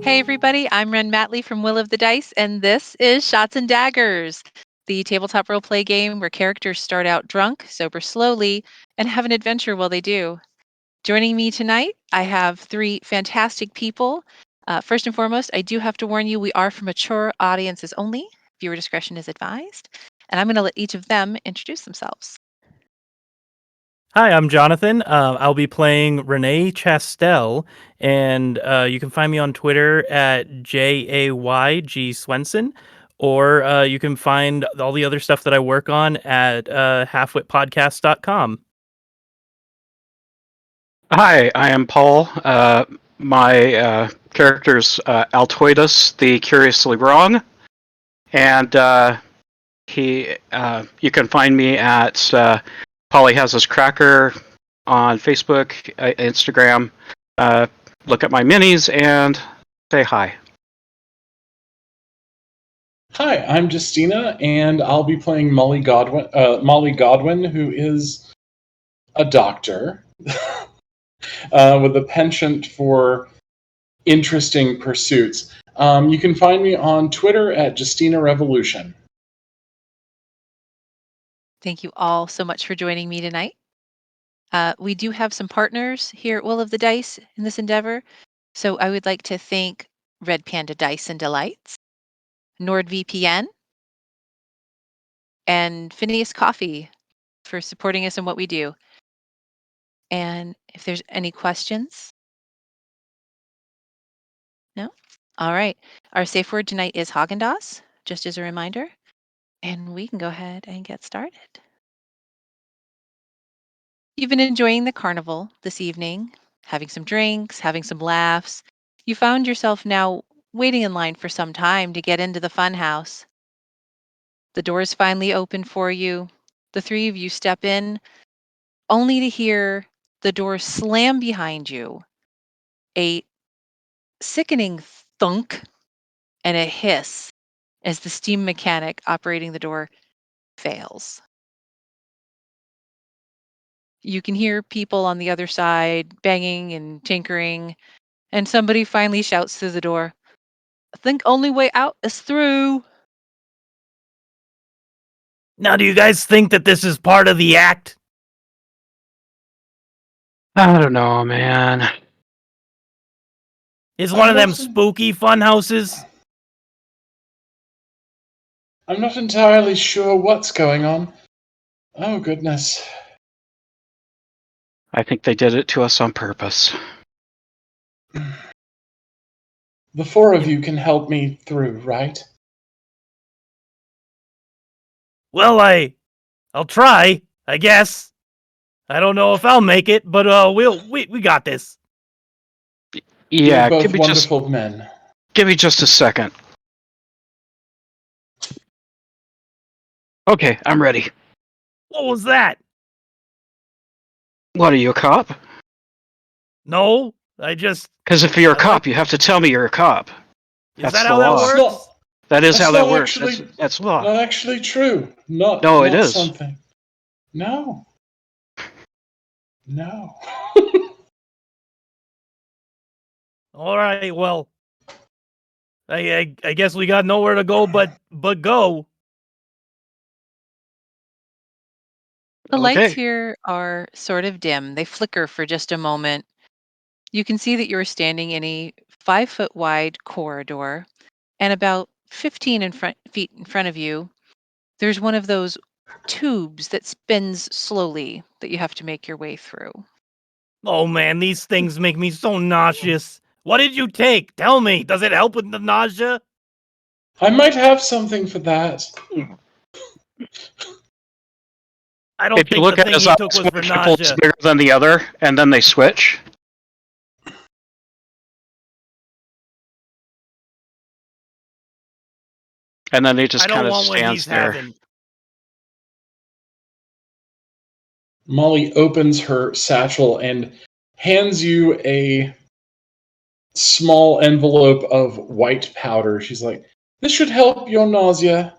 Hey everybody, I'm Matley from Will of the Dice, and this is Shots and Daggers, the tabletop role-play game where characters start out drunk, sober slowly, and have an adventure while they do. Joining me tonight, I have three fantastic people. First and foremost, I do have to warn you, we are for mature audiences only. Viewer discretion is advised. And I'm going to let each of them introduce themselves. Hi, I'm Jonathan. I'll be playing Renee Chastel, and you can find me on Twitter at JAYG Swenson, or you can find all the other stuff that I work on at halfwitpodcast.com. Hi, I am Paul. My character's Altoidus, the Curiously Wrong, and you can find me at Polly Has His Cracker on Facebook, Instagram. Look at my minis and say hi. Hi, I'm Justina, and I'll be playing Molly Godwin, who is a doctor with a penchant for interesting pursuits. You can find me on Twitter at Justina Revolution. Thank you all so much for joining me tonight. We do have some partners here at Will of the Dice in this endeavor. So I would like to thank Red Panda Dice and Delights, NordVPN, and Phineas Coffee for supporting us in what we do. And if there's any questions? No? All right. Our safe word tonight is Haagen-Dazs, just as a reminder. And we can go ahead and get started. You've been enjoying the carnival this evening, having some drinks, having some laughs. You found yourself now waiting in line for some time to get into the fun house. The doors finally open for you. The three of you step in, only to hear the door slam behind you. A sickening thunk and a hiss as the steam mechanic operating the door fails. You can hear people on the other side banging and tinkering, and somebody finally shouts through the door, "I think only way out is through." Now, do you guys think that this is part of the act? I don't know, man. Is one of them spooky fun houses? I'm not entirely sure what's going on. Oh, goodness. I think they did it to us on purpose. The four of you can help me through, right? Well, I'll try, I guess. I don't know if I'll make it, but we got this. Yeah, You're both wonderful men. Give me just a second. Okay, I'm ready. What was that? What, are you a cop? No, I just... Because if you're a cop, you have to tell me you're a cop. Is that how that works? That is how that works. That's law. Not actually true. No, it is. Something. No. No. All right, well, I guess we got nowhere to go but go. The lights here are sort of dim. They flicker for just a moment. You can see that you're standing in a 5-foot wide corridor, and about 15 feet in front of you, there's one of those tubes that spins slowly that you have to make your way through. Oh man, these things make me so nauseous. What did you take? Tell me, does it help with the nausea? I might have something for that. I don't think the thing you took was for nausea. Bigger than the other, and then they switch. And then they just kind of stands there. Molly opens her satchel and hands you a small envelope of white powder. She's like, "This should help your nausea.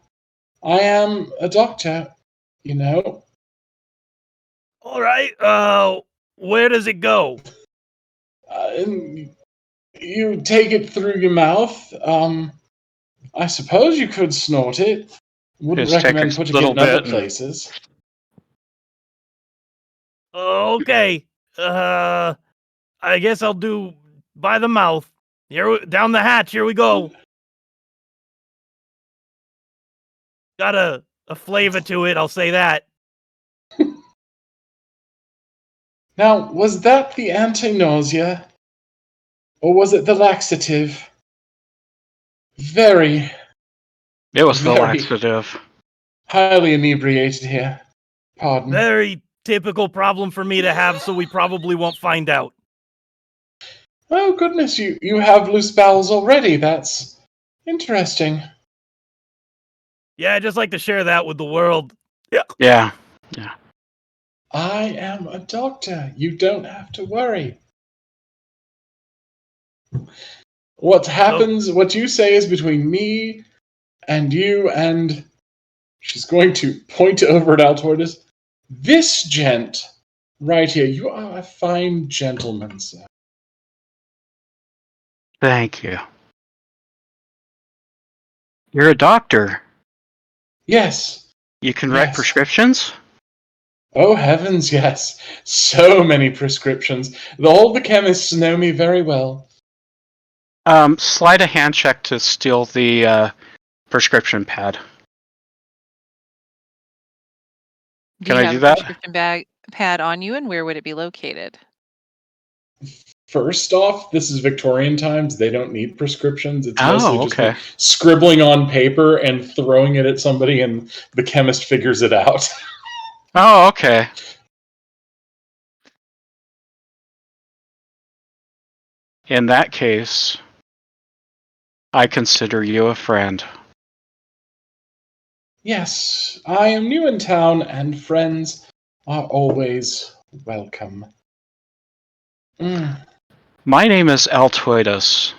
I am a doctor, you know." All right, where does it go? You take it through your mouth. I suppose you could snort it. Wouldn't Just take a recommend putting it little in other bit and places. Okay. I guess I'll do by the mouth. Down the hatch. Here we go. Got a flavor to it. I'll say that. Now, was that the anti-nausea? Or was it the laxative? Very, it was the very laxative. highly inebriated here. Pardon. Very typical problem for me to have, so we probably won't find out. Oh, goodness, you have loose bowels already. That's interesting. Yeah, I just like to share that with the world. Yeah. Yeah. I am a doctor. You don't have to worry. What happens, what you say is between me and you and... She's going to point over at Altortus. This gent right here. You are a fine gentleman, sir. Thank you. You're a doctor. Yes. You can write Yes. prescriptions? Oh, heavens, yes. So many prescriptions. All the chemists know me very well. Slide a hand check to steal the prescription pad. Do Can you I have do a that? prescription pad on you, and where would it be located? First off, this is Victorian times. They don't need prescriptions. It's mostly just okay. me scribbling on paper and throwing it at somebody, and the chemist figures it out. Oh, okay. In that case, I consider you a friend. Yes, I am new in town, and friends are always welcome. My name is Altoidus,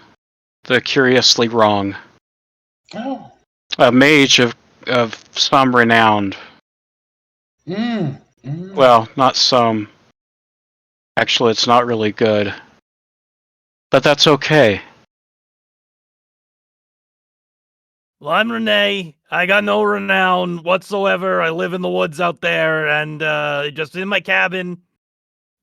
the curiously wrong. Oh. A mage of some renown. Well, not some. Actually, it's not really good. But that's okay. Well, I'm Renee. I got no renown whatsoever. I live in the woods out there, and just in my cabin.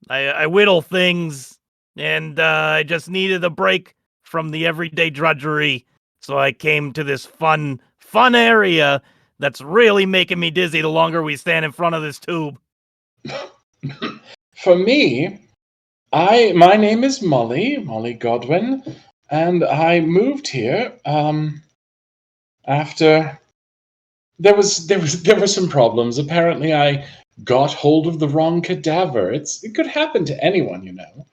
I whittle things, and I just needed a break from the everyday drudgery. So I came to this fun area that's really making me dizzy the longer we stand in front of this tube. For me, my name is Molly Godwin, and I moved here after there were some problems. Apparently, I got hold of the wrong cadaver. It could happen to anyone, you know.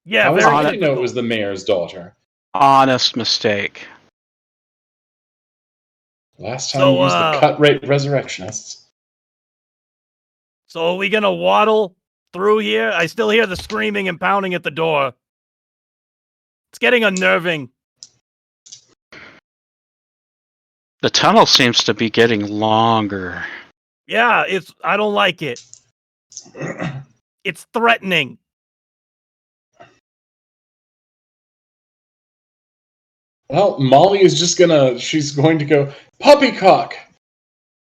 Yeah, How was very I to typical. know it was the mayor's daughter? Honest mistake. Last time you used the cut rate resurrectionists. So are we gonna waddle through here? I still hear the screaming and pounding at the door. It's getting unnerving. The tunnel seems to be getting longer. Yeah, I don't like it. It's threatening. Well, Molly is she's going to go, "Poppycock!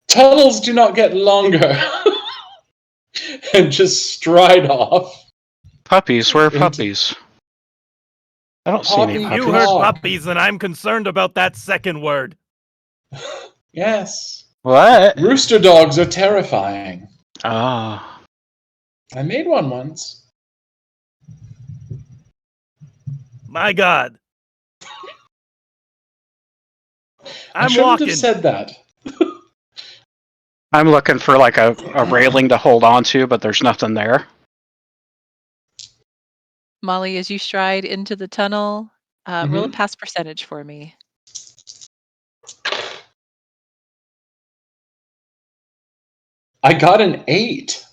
Tunnels do not get longer!" and just stride off. Puppies? Where are puppies? I don't see any Poppy puppies. You heard cock. puppies, and I'm concerned about that second word. Yes. What? Rooster dogs are terrifying. Ah. I made one once. My God. I I'm shouldn't walking. have said that. I'm looking for like a railing to hold on to, but there's nothing there. Molly, as you stride into the tunnel, roll a pass percentage for me. I got an 8.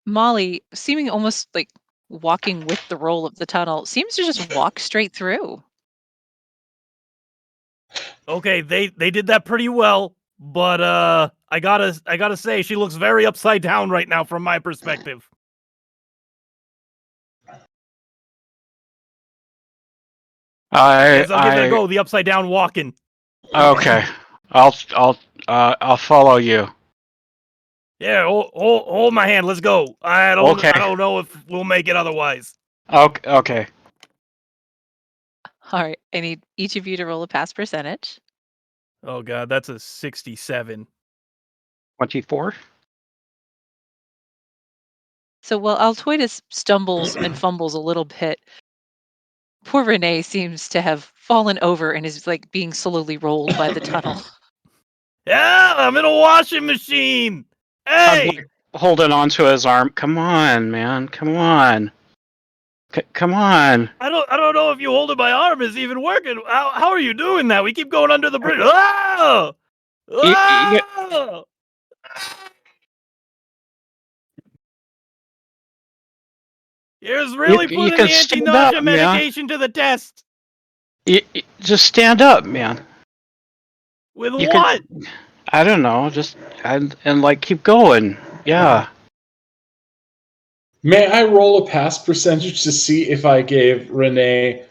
Molly, seeming almost like walking with the roll of the tunnel, seems to just walk straight through. Okay, they did that pretty well, but I gotta say she looks very upside down right now from my perspective. Yes, I'll give it a I go. The upside down walking. okay. I'll follow you. Yeah, hold my hand. Let's go. I Okay. don't know if we'll make it otherwise. Okay. All right. I need each of you to roll a pass percentage. Oh god, that's a 67. 24. So while Altoides stumbles and fumbles a little bit, poor Renee seems to have fallen over and is like being slowly rolled by the tunnel. Yeah, I'm in a washing machine. I'm Hey, like holding onto his arm. Come on, man. Come on. Come on. I don't know if you holding my arm is even working. How are you doing that? We keep going under the bridge. Oh! You, you, Oh! Here's really you putting can the stand up, anti-nausea man. medication to the test. Just stand up, man. With You could. what? I don't know. Just and like keep going. Yeah. May I roll a pass percentage to see if I gave Renee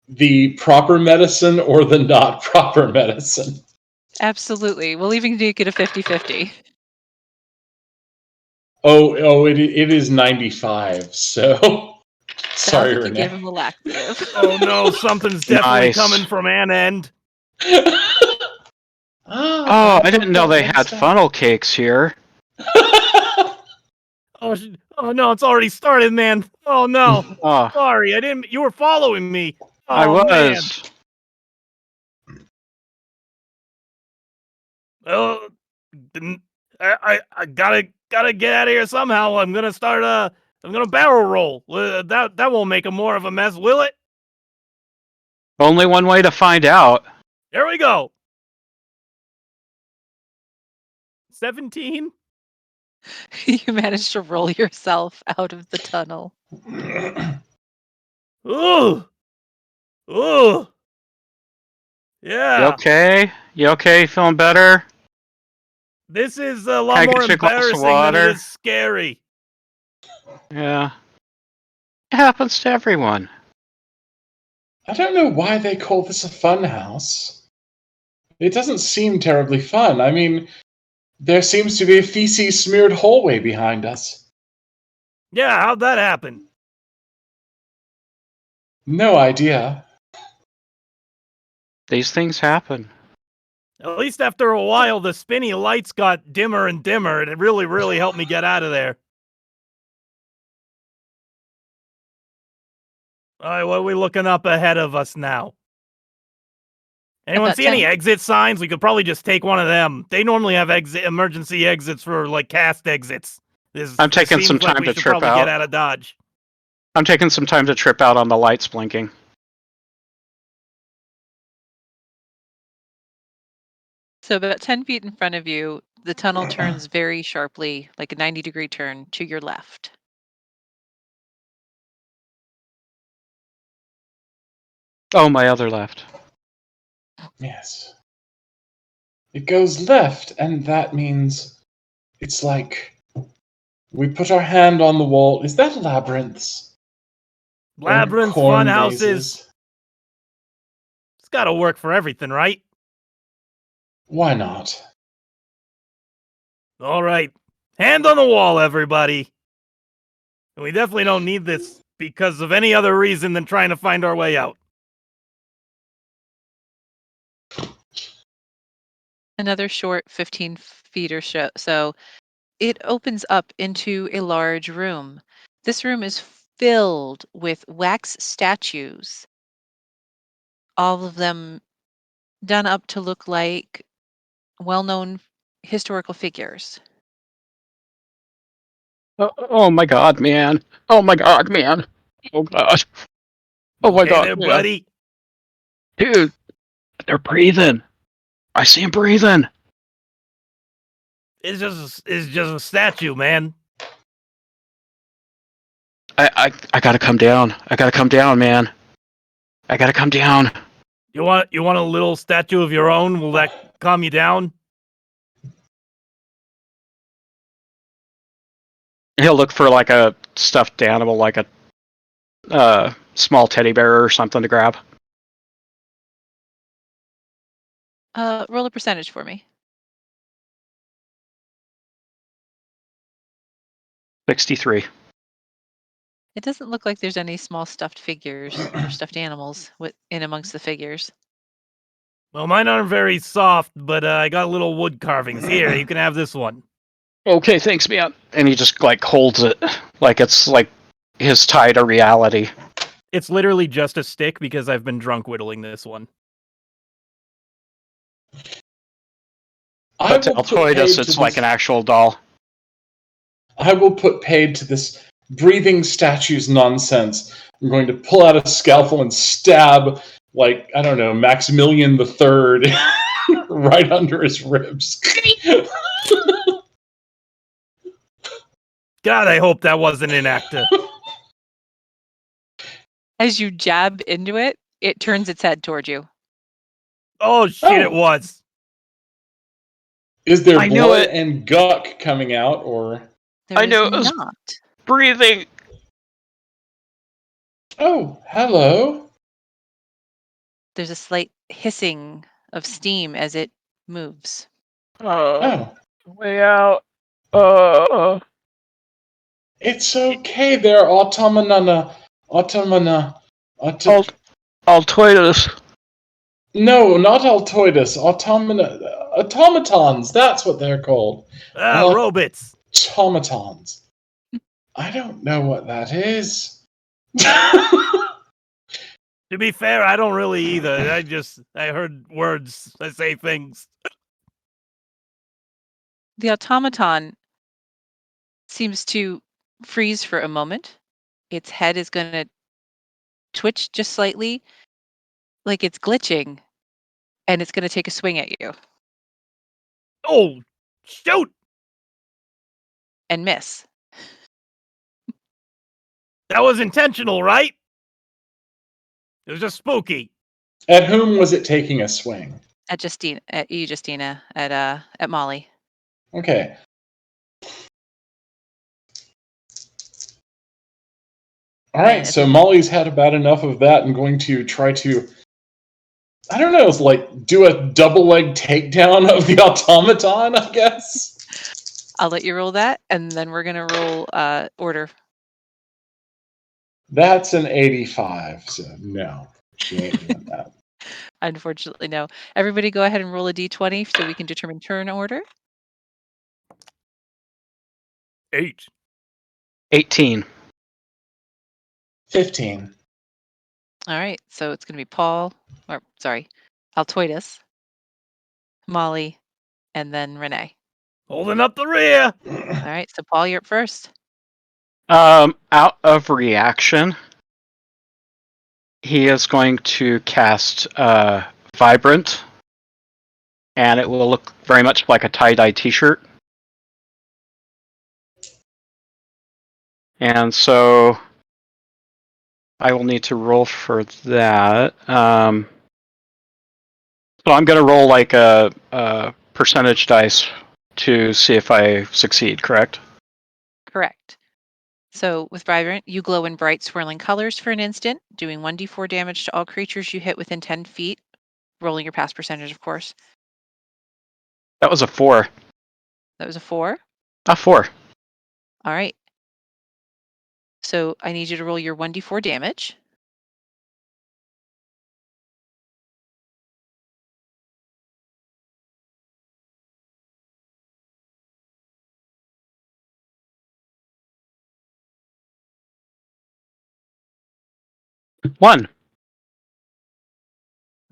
the proper medicine or the not proper medicine? Absolutely. We'll even make it a 50-50. It is 95. So Sounds sorry, like you gave Renee. him the laxative. Oh no, something's definitely Nice. coming from an end. Oh, Bad I didn't luck know don't they never had stop. funnel cakes here. Oh no, it's already started, man. Oh no. Oh, Sorry, I didn't. You were following me. I Oh man. was. Oh, I gotta get out of here somehow. I'm gonna start I'm gonna barrel roll. That won't make a more of a mess, will it? Only one way to find out. There we go. 17. You managed to roll yourself out of the tunnel. Ooh, ooh, You yeah. okay? You okay? Feeling better? This is a Can lot I more get you a glass of embarrassing than it water? is scary. Yeah. It happens to everyone. I don't know why they call this a fun house. It doesn't seem terribly fun. I mean, there seems to be a feces smeared hallway behind us. Yeah, how'd that happen? No idea. These things happen. At least after a while, the spinny lights got dimmer and dimmer, and it really helped me get out of there. All right, what are we looking up ahead of us now? Anyone About see any 10. exit signs? We could probably just take one of them. They normally have emergency exits for like cast exits. I'm This taking some seems like time we to should trip probably get out. out of Dodge. I'm taking some time to trip out on the lights blinking. So about 10 feet in front of you, the tunnel turns very sharply, like a 90-degree turn to your left. Oh, my other left. Yes. It goes left, and that means it's like we put our hand on the wall. Is that labyrinths? Or Labyrinths, fun corn houses. mazes? It's got to work for everything, right? Why not? All right. Hand on the wall, everybody. And we definitely don't need this because of any other reason than trying to find our way out. Another short 15 feet or so. It opens up into a large room. This room is filled with wax statues, all of them done up to look like well-known historical figures. Oh my god, man. Oh my god, man. Oh god. Oh You my okay god, there, man. buddy? Dude, they're breathing. I see them breathing. It's just a statue, man. I gotta come down. I gotta come down, man. I gotta come down. You want a little statue of your own? Will that calm you down? He'll look for like a stuffed animal, like a small teddy bear or something to grab. Roll a percentage for me. 63. It doesn't look like there's any small stuffed figures or stuffed animals in amongst the figures. Well, mine aren't very soft, but I got little wood carvings. Here, you can have this one. Okay, thanks, man. And he just like holds it like it's like his tie to reality. It's literally just a stick because I've been drunk whittling this one. I But to will put Altoidus, paid to it's like this. an actual doll. I will put paid to this breathing statue's nonsense. I'm going to pull out a scalpel and stab, like, I don't know, Maximilian the Third right under his ribs. God, I hope that wasn't an actor. As you jab into it, it turns its head toward you. Oh, shit, it Oh. was. Is there I knew blood it. and guck coming out, or? There I is knew it was not. breathing. Oh, hello. There's a slight hissing of steam as it moves. Oh, Way out. it's okay there, automata. Altoidus. No, not Altoidus. Automatons. That's what they're called. Robots. Automatons. I don't know what that is. To be fair, I don't really either. I heard words that say things. The automaton seems to freeze for a moment. Its head is going to twitch just slightly, like it's glitching, and it's going to take a swing at you Oh, shoot! and miss. That was intentional, right? It was just spooky. At whom was it taking a swing? At you, Justina, at Molly. Okay. All right, And at so this, Molly's had about enough of that and going to try to, I don't know, it's like do a double leg takedown of the automaton, I guess. I'll let you roll that, and then we're going to roll order. That's an 85, so no, she ain't doing that. Unfortunately, no. Everybody go ahead and roll a d20 so we can determine turn order. 8. 18. 15. All right, so it's going to be Altoidus, Molly, and then Renee. Holding up the rear. All right, so Paul, you're up first. Out of reaction, he is going to cast Vibrant, and it will look very much like a tie-dye t-shirt. And so I will need to roll for that. So I'm going to roll like a percentage dice to see if I succeed, correct? Correct. So with Vibrant, you glow in bright swirling colors for an instant, doing 1d4 damage to all creatures you hit within 10 feet, rolling your pass percentage, of course. That was a 4. That was a 4. A 4. All right. So I need you to roll your 1d4 damage. One.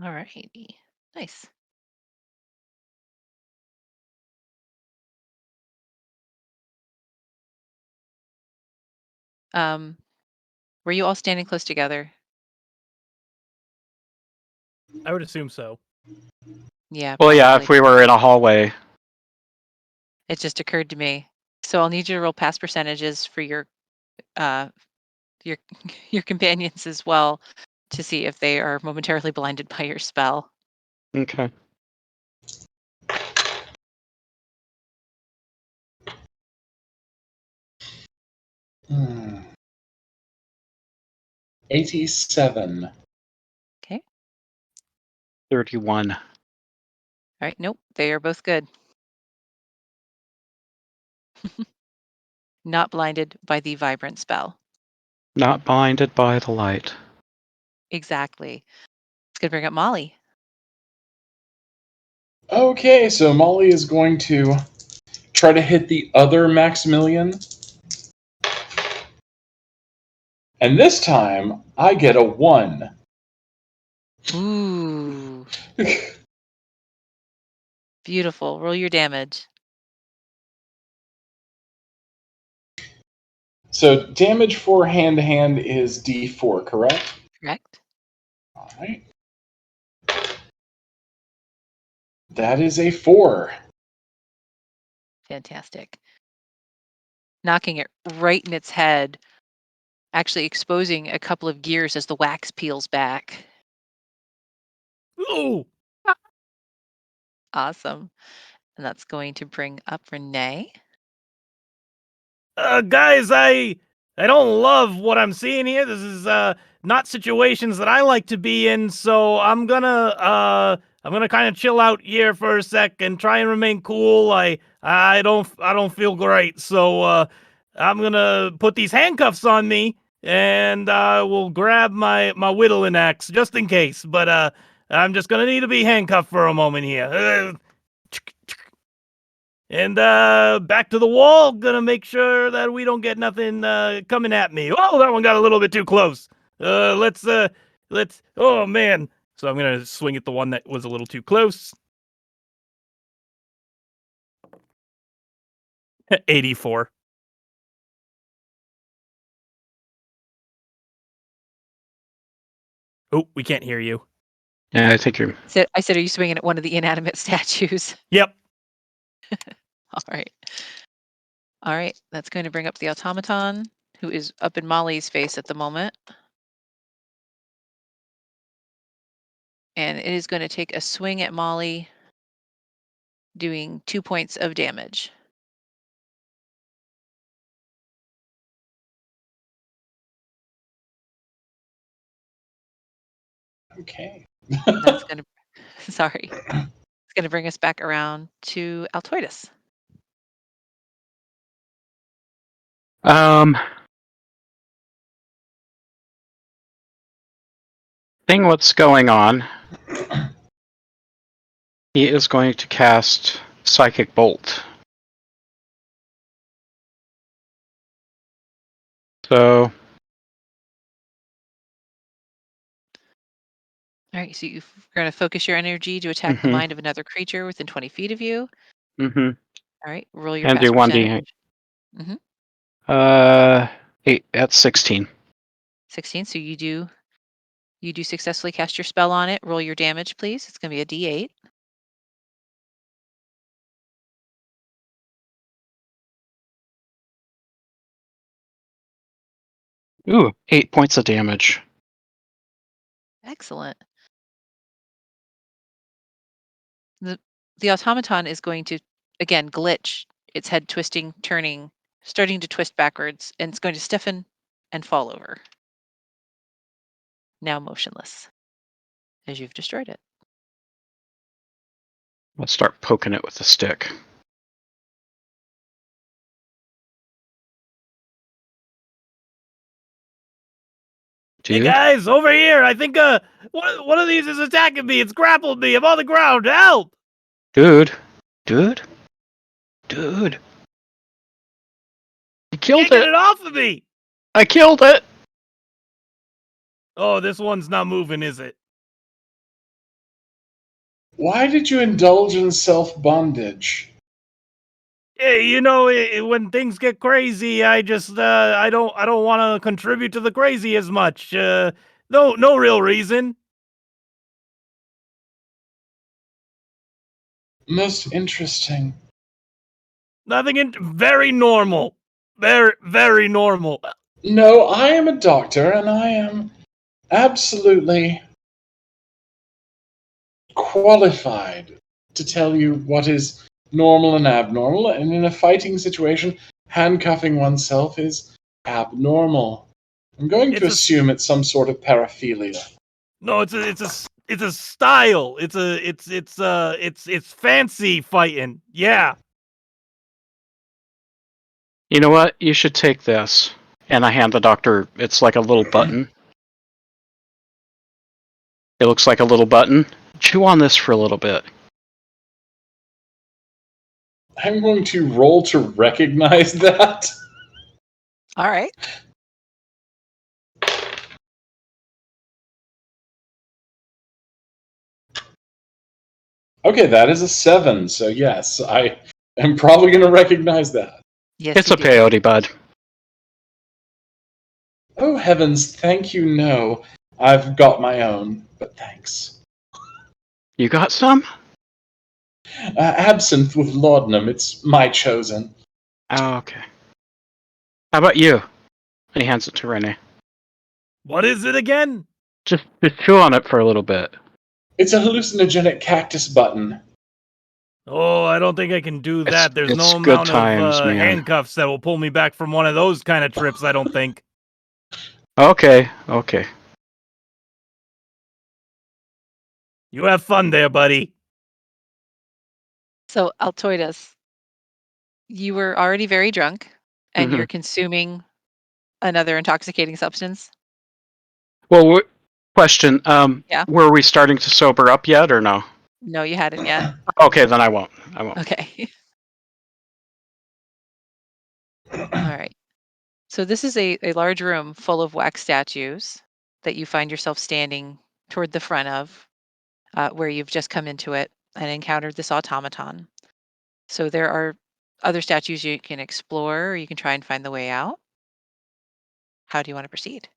All righty. Nice. Were you all standing close together? I would assume so. Yeah, Well, yeah, probably. if we were in a hallway. It just occurred to me. So I'll need you to roll pass percentages for your your your companions as well to see if they are momentarily blinded by your spell. Okay. Hmm. 87. Okay. 31. All right. Nope. They are both good. Not blinded by the vibrant spell. Not blinded by the light. Exactly. It's going to bring up Molly. Okay, so Molly is going to try to hit the other Maximilian. And this time, I get a 1. Ooh. Beautiful. Roll your damage. So damage for hand-to-hand is D4, correct? Correct. All right. That is a 4. Fantastic. Knocking it right in its head, actually exposing a couple of gears as the wax peels back. Ooh. Awesome. And that's going to bring up Renee. Guys, I don't love what I'm seeing here. This is not situations that I like to be in, so I'm gonna kind of chill out here for a sec and try and remain cool. I don't feel great, so I'm gonna put these handcuffs on me and we'll grab my whittling axe just in case. But I'm just gonna need to be handcuffed for a moment here. And back to the wall. Gonna make sure that we don't get nothing coming at me. Oh, that one got a little bit too close. Let's. Oh man. So I'm gonna swing at the one that was a little too close. 84. Oh, we can't hear you. Yeah, I think you're. I said, are you swinging at one of the inanimate statues? Yep. All right. All right. That's going to bring up the automaton, who is up in Molly's face at the moment. And it is going to take a swing at Molly, doing 2 points of damage. Okay. That's going to, sorry, it's going to bring us back around to Altoidus. Seeing what's going on, he is going to cast Psychic Bolt. So, All right. So you're going to focus your energy to attack the mind of another creature within 20 feet of you. and All right. Roll your do past 1d8. percentage. Mm-hmm. 8. That's 16. 16. So you do successfully cast your spell on it. Roll your damage, please. It's going to be a D8. Ooh, 8 points of damage. Excellent. The automaton is going to, again, glitch, its head twisting, turning, starting to twist backwards, and it's going to stiffen and fall over. Now motionless, as you've destroyed it. Let's start poking it with a stick. Hey Dude, guys, over here. I think one of these is attacking me. It's grappled me. I'm on the ground. Help! dude, dude, dude. I killed Can't get it. it off of me. I killed it. Oh, this one's not moving, is it? Why did you indulge in self-bondage? Hey, when things get crazy, I just I don't want to contribute to the crazy as much. No real reason. Most interesting. Very normal. Very normal. No, I am a doctor, and I am absolutely qualified to tell you what is normal and abnormal, and in a fighting situation, handcuffing oneself is abnormal. I'm going to It's a assume it's some sort of paraphilia. no. It's a style. It's fancy fighting. Yeah. You know what? You should take this. And I hand the doctor, it's like a little button. It looks like a little button. Chew on this for a little bit. I'm going to roll to recognize that. All right. Okay, that is a 7, so yes, I am probably going to recognize that. Yes, It's you a do. peyote, bud. Oh heavens, thank you, no. I've got my own, but thanks. You got some? Absinthe with laudanum, it's my chosen. Oh, okay. How about you? And he hands it to Renee. What is it again? Just chew on it for a little bit. It's a hallucinogenic cactus button. Oh, I don't think I can do that. There's It's no good amount of times, man. handcuffs that will pull me back from one of those kind of trips. I don't think. Okay, okay. You have fun there, buddy. So, Altoides, you were already very drunk and Hmm. you're consuming another intoxicating substance. Well, question. Yeah. Were we starting to sober up yet, or no? No, you hadn't yet. Okay, then I won't. I won't. Okay. All right. So, this is a large room full of wax statues that you find yourself standing toward the front of, where you've just come into it and encountered this automaton. So, there are other statues you can explore, or you can try and find the way out. How do you want to proceed?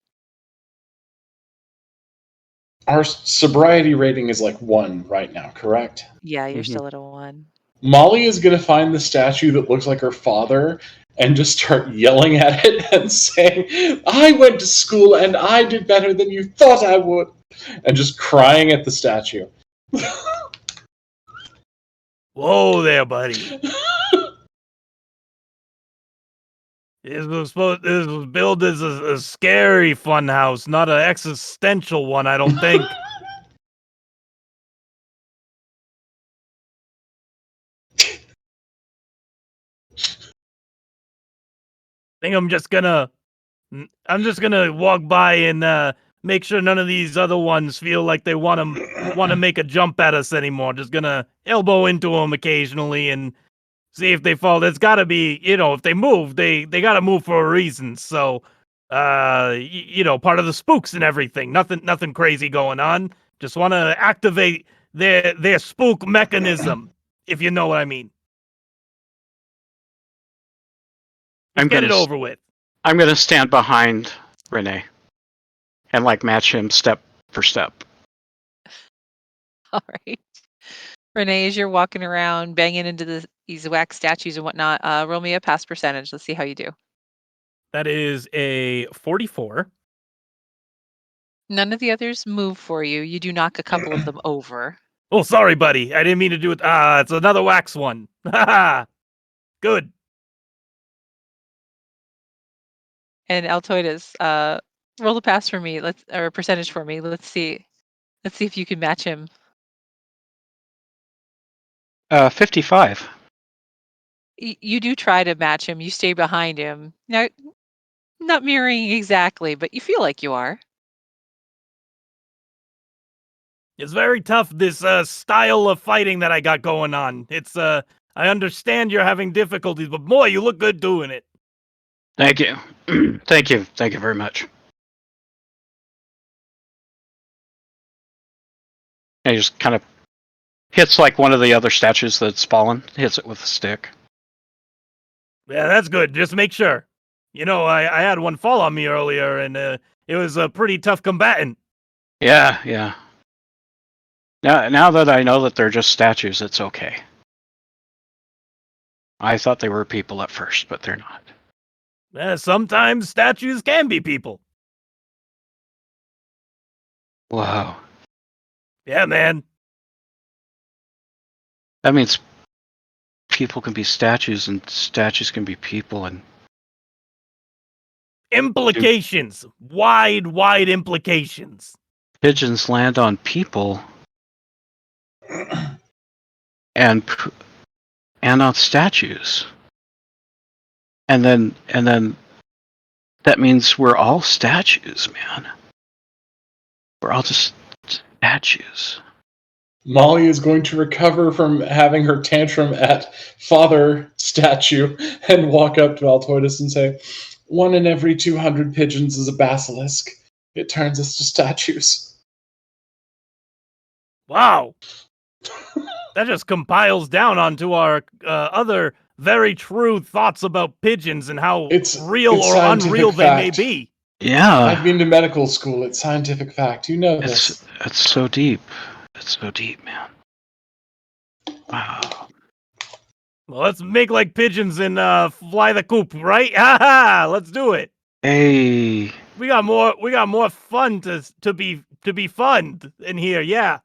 Our sobriety rating is like 1 right now, correct? Yeah, you're Hmm. still at a one. Molly is going to find the statue that looks like her father and just start yelling at it and saying, I went to school and I did better than you thought I would. And just crying at the statue. Whoa there, buddy. This was billed as a scary fun house, not an existential one. I don't think. Think I'm just gonna walk by and make sure none of these other ones feel like they want to make a jump at us anymore. Just gonna elbow into them occasionally and see if they fall. There's got to be, if they move, they got to move for a reason. So, part of the spooks and everything. Nothing crazy going on. Just want to activate their spook mechanism, if you know what I mean. I'm Just get gonna it over with. I'm gonna stand behind Renee and like match him step for step. All right. Renee, as you're walking around, banging into these wax statues and whatnot, roll me a pass percentage. Let's see how you do. That is a 44. None of the others move for you. You do knock a couple of them over. Oh, sorry, buddy. I didn't mean to do it. It's another wax one. Ha Good. And Altoides, roll the pass for me. Or a percentage for me. Let's see. Let's see if you can match him. 55. You do try to match him. You stay behind him. Now, not mirroring exactly, but you feel like you are. It's very tough, this style of fighting that I got going on. I understand you're having difficulties, but boy, you look good doing it. Thank you. Thank you. Thank you very much. And he just kind of hits like one of the other statues that's fallen. Hits it with a stick. Yeah, that's good. Just make sure. I had one fall on me earlier, and it was a pretty tough combatant. Yeah, yeah. Now that I know that they're just statues, it's okay. I thought they were people at first, but they're not. Sometimes statues can be people. Whoa. Yeah, man. That means people can be statues and statues can be people, and Implications. Wide implications. Pigeons land on people and on statues. And then that means we're all statues, man. We're all just statues. Molly is going to recover from having her tantrum at Father Statue and walk up to Altoides and say, 1 in every 200 pigeons is a basilisk. It turns us to statues. Wow. That just compiles down onto our other very true thoughts about pigeons and how real it's or unreal scientific they may fact. be. Yeah. I've been to medical school. It's scientific fact. You know this. It's so deep. It's so deep, man. Wow. Well, let's make like pigeons and fly the coop, right? Ha! Let's do it. Hey. We got more fun to be fun in here, yeah.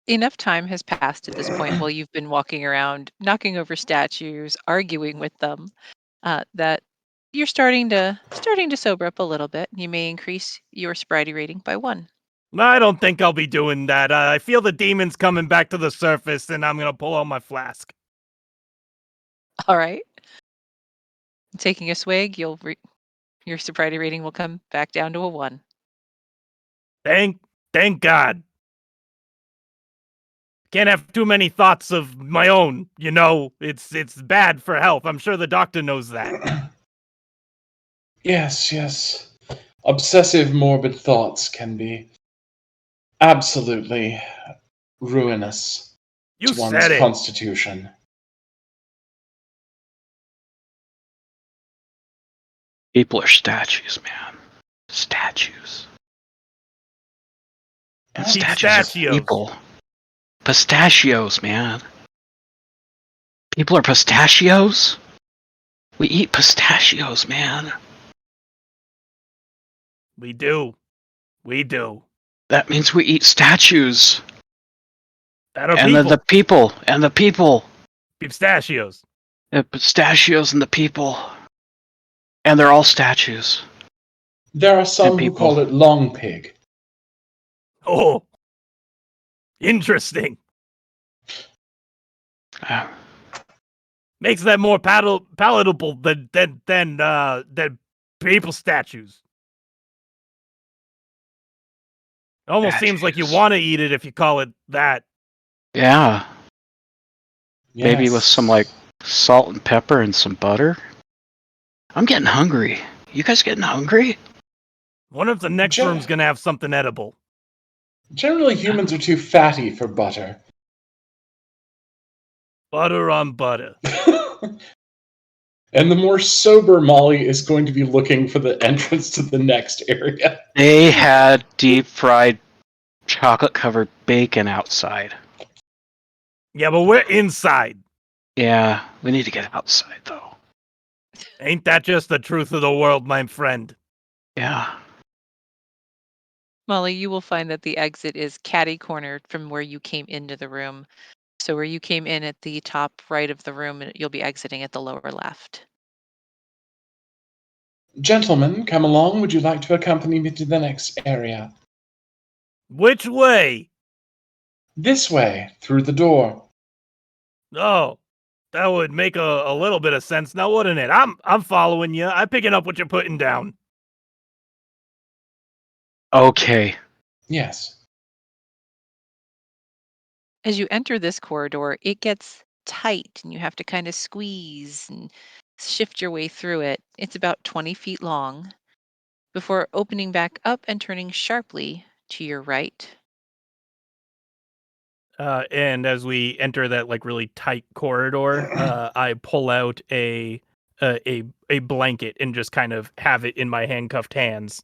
Enough time has passed at this point while you've been walking around, knocking over statues, arguing with them, that you're starting to sober up a little bit. You may increase your sobriety rating by 1. I don't think I'll be doing that. I feel the demons coming back to the surface, and I'm gonna pull out my flask. All right. Taking a swig, your sobriety rating will come back down to a 1. Thank God. Can't have too many thoughts of my own, you know. It's bad for health. I'm sure the doctor knows that. Yes. Obsessive morbid thoughts can be absolutely ruinous You to one's said it. constitution. People are statues, man. Statues. And statues are Pistachios. people. Pistachios, man. People are pistachios? We eat pistachios, man. We do. That means we eat statues. That are And people. then the people. And the people. Pistachios. The pistachios and the people. And they're all statues. There are some who people. call it long pig. Oh. Interesting. Makes that more palatable than people statues. It almost seems like you want to eat it if you call it that. Yeah. Yes. Maybe with some like salt and pepper and some butter. I'm getting hungry. You guys getting hungry? Wonder if the next room's gonna have something edible. Generally, humans are too fatty for butter. Butter on butter. And the more sober Molly is going to be looking for the entrance to the next area. They had deep fried chocolate covered bacon outside. Yeah, but we're inside. Yeah, we need to get outside though. Ain't that just the truth of the world, my friend? Yeah. Molly, you will find that the exit is catty-cornered from where you came into the room. So where you came in at the top right of the room, you'll be exiting at the lower left. Gentlemen, come along. Would you like to accompany me to the next area? Which way? This way, through the door. Oh, that would make a little bit of sense now, wouldn't it? I'm following you. I'm picking up what you're putting down. Okay. Yes. As you enter this corridor, it gets tight and you have to kind of squeeze and shift your way through it. It's about 20 feet long before opening back up and turning sharply to your right. And as we enter that like really tight corridor, I pull out a blanket and just kind of have it in my handcuffed hands.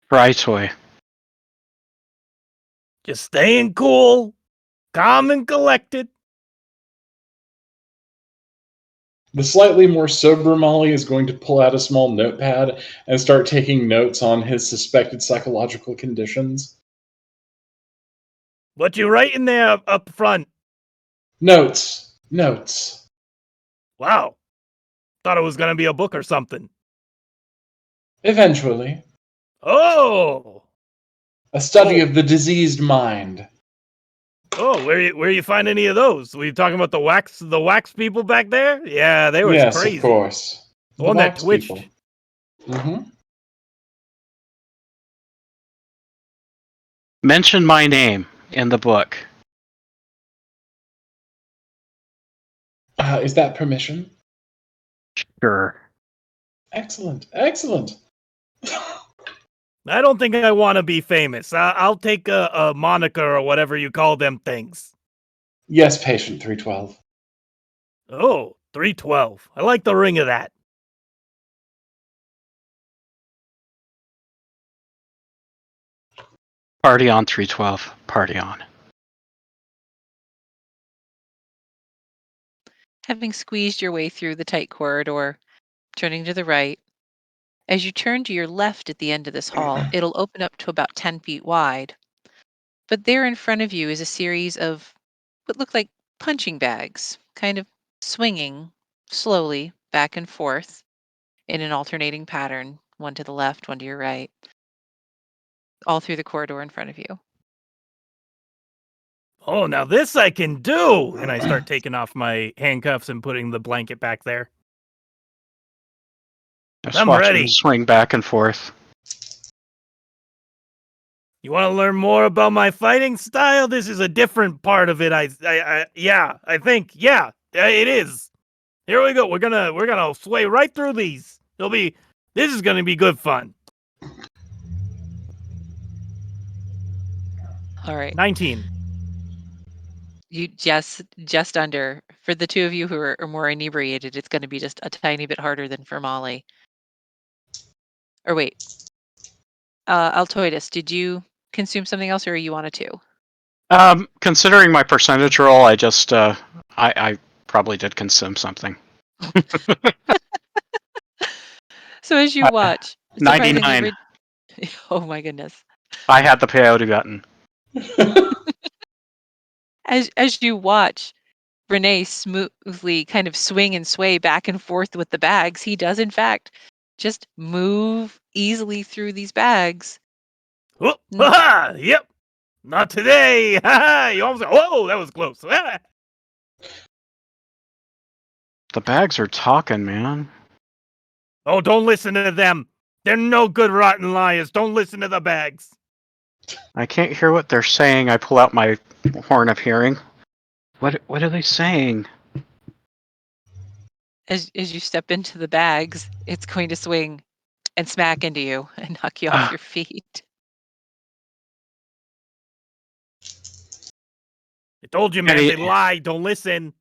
Fry toy. Just staying cool, calm and collected. The slightly more sober Molly is going to pull out a small notepad and start taking notes on his suspected psychological conditions. What you writing there up front? Notes. Notes. Wow. Thought it was going to be a book or something. Eventually. Oh! A study Oh. of the diseased mind. Oh, where you find any of those? Were you talking about the wax people back there? Yeah, they was Yes, crazy. of course. The The one that wax twitched. people. Mm-hmm. Mention my name in the book. Is that permission? Sure. Excellent. Excellent. I don't think I want to be famous. I'll take a moniker or whatever you call them things. Yes, patient 312. Oh, 312. I like the ring of that. Party on 312. Party on. Having squeezed your way through the tight corridor, turning to the right, as you turn to your left at the end of this hall, it'll open up to about 10 feet wide. But there in front of you is a series of what look like punching bags, kind of swinging slowly back and forth in an alternating pattern, one to the left, one to your right, all through the corridor in front of you. Oh, now this I can do! And I start taking off my handcuffs and putting the blanket back there. Just I'm watch him ready. swing back and forth. You want to learn more about my fighting style? This is a different part of it. I think, it is. Here we go. We're gonna sway right through these. This is gonna be good fun. All right. 19. You just under. For the two of you who are more inebriated, it's going to be just a tiny bit harder than for Molly. Or wait, Altoidus, did you consume something else, or are you on a 2? Considering my percentage roll, I probably did consume something. So as you watch, surprisingly, 99. oh my goodness, I had the peyote button. as you watch Renee smoothly kind of swing and sway back and forth with the bags, he does in fact just move easily through these bags. Oh, Mm, ha! Yep. Not today. Ha! You almost. Whoa, that was close. Ah! The bags are talking, man. Oh, don't listen to them. They're no good rotten liars. Don't listen to the bags. I can't hear what they're saying. I pull out my horn of hearing. What are they saying? As you step into the bags, it's going to swing and smack into you and knock you off your feet. I told you, man. Any- They lie. Don't listen.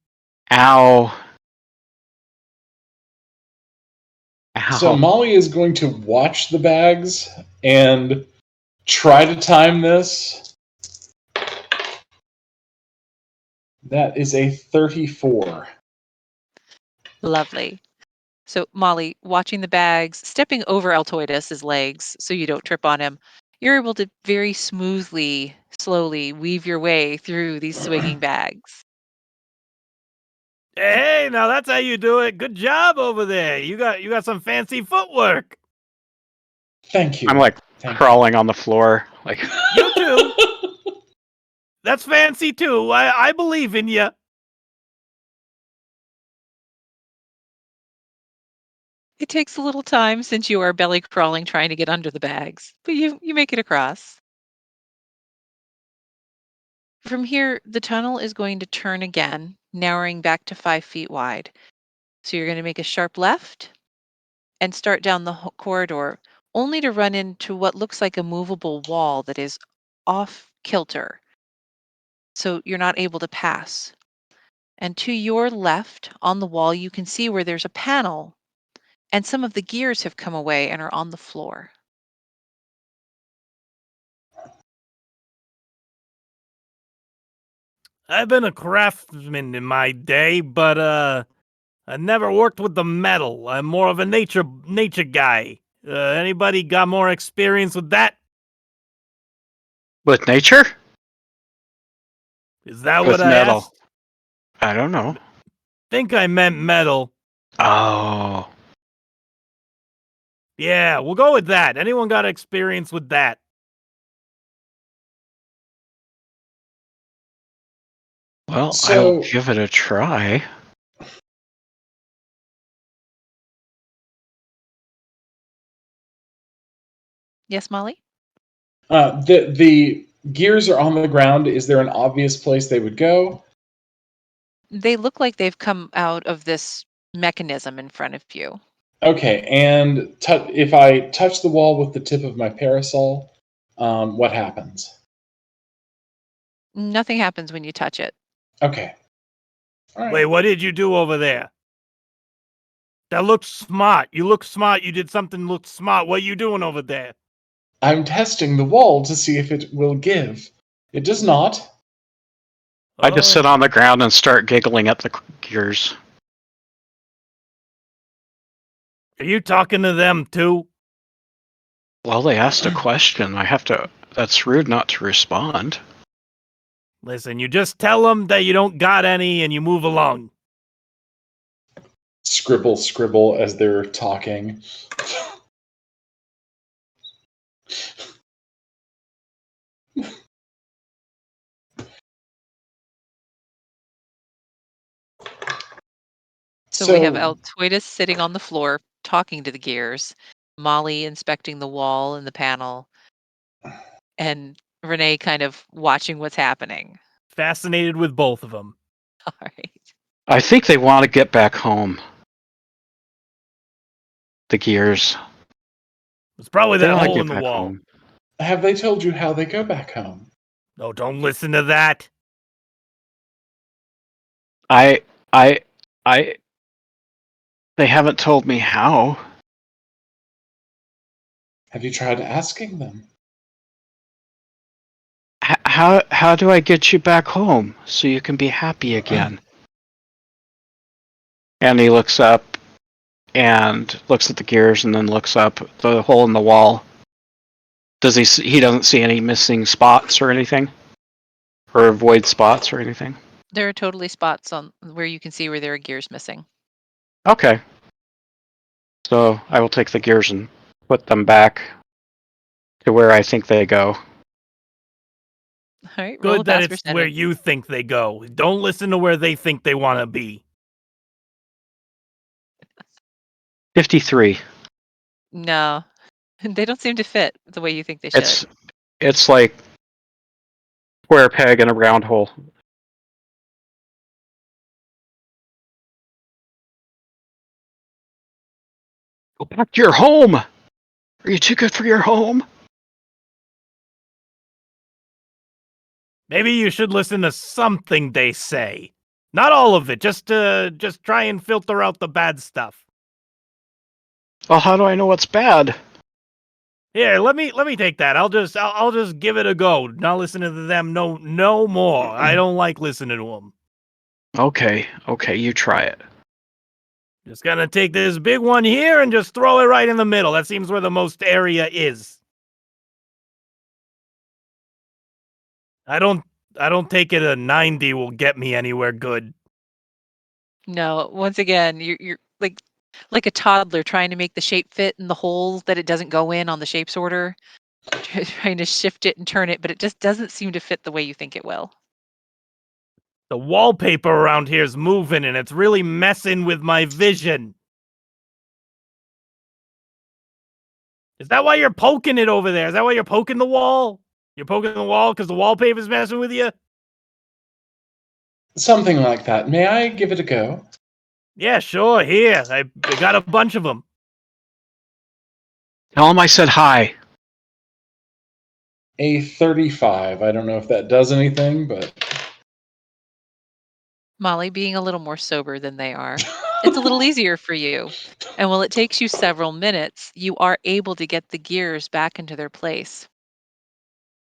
Ow. Ow. So Molly is going to watch the bags and try to time this. That is a 34. Lovely. So Molly, watching the bags, stepping over Altoidus's legs so you don't trip on him, you're able to very smoothly, slowly weave your way through these swinging bags. Hey, now that's how you do it. Good job over there. You got some fancy footwork. Thank you. I'm like Thank crawling on the floor. Like You too. That's fancy too. I believe in you. It takes a little time since you are belly crawling trying to get under the bags, but you make it across. From here, the tunnel is going to turn again, narrowing back to 5 feet wide. So you're going to make a sharp left and start down the corridor, only to run into what looks like a movable wall that is off kilter. So you're not able to pass. And to your left on the wall, you can see where there's a panel and some of the gears have come away and are on the floor. I've been a craftsman in my day, but I never worked with the metal. I'm more of a nature guy. Anybody got more experience with that? with nature? Is that With what I metal. asked? I don't know. Think I meant metal. Oh. Yeah, we'll go with that. Anyone got experience with that? Well, I will So, give it a try. Yes, Molly? the gears are on the ground. Is there an obvious place they would go? They look like they've come out of this mechanism in front of you. Okay, and if I touch the wall with the tip of my parasol, what happens? Nothing happens when you touch it. Okay. All Wait, right. what did you do over there? That looks smart. You look smart. You did something look smart. What are you doing over there? I'm testing the wall to see if it will give. It does not. I just sit on Oh. the ground and start giggling at the gears. Are you talking to them too? Well, they asked a question. I have to. That's rude not to respond. Listen, you just tell them that you don't got any and you move along. Scribble, scribble as they're talking. So we have So, Altoides sitting on the floor talking to the gears, Molly inspecting the wall and the panel, and Renee kind of watching what's happening. Fascinated with both of them. All right. I think they want to get back home. The gears. It's probably They that want to hole get in the back wall. home. have they told you how they go back home? No, don't listen to that. I, I, I. They haven't told me how. Have you tried asking them? How do I get you back home so you can be happy again? And he looks up and looks at the gears and then looks up the hole in the wall. Does he? He doesn't see any missing spots or anything, or void spots or anything. There are totally spots on where you can see where there are gears missing. Okay. So I will take the gears and put them back to where I think they go. All right, roll a Good that pass it's where percentage. you think they go. Don't listen to where they think they want to be. 53. No, they don't seem to fit the way you think they should. It's like square peg in a round hole. Go back to your home. Are you too good for your home? Maybe you should listen to something they say. Not all of it. Just try and filter out the bad stuff. Well, how do I know what's bad? Here, let me take that. I'll just give it a go. Not listening to them no more. I don't like listening to them. Okay, you try it. Just gonna take this big one here and just throw it right in the middle. That seems where the most area is. I don't take it a 90 will get me anywhere good. No, once again, you're like a toddler trying to make the shape fit in the hole that it doesn't go in on the shape sorter, trying to shift it and turn it, but it just doesn't seem to fit the way you think it will. The wallpaper around here is moving and it's really messing with my vision. Is that why you're poking it over there? Is that why you're poking the wall? You're poking the wall because the wallpaper's messing with you? Something like that. May I give it a go? Yeah, sure. Here, I got a bunch of them. Tell him I said hi. A 35. I don't know if that does anything, but. Molly, being a little more sober than they are, it's a little easier for you. And while it takes you several minutes, you are able to get the gears back into their place.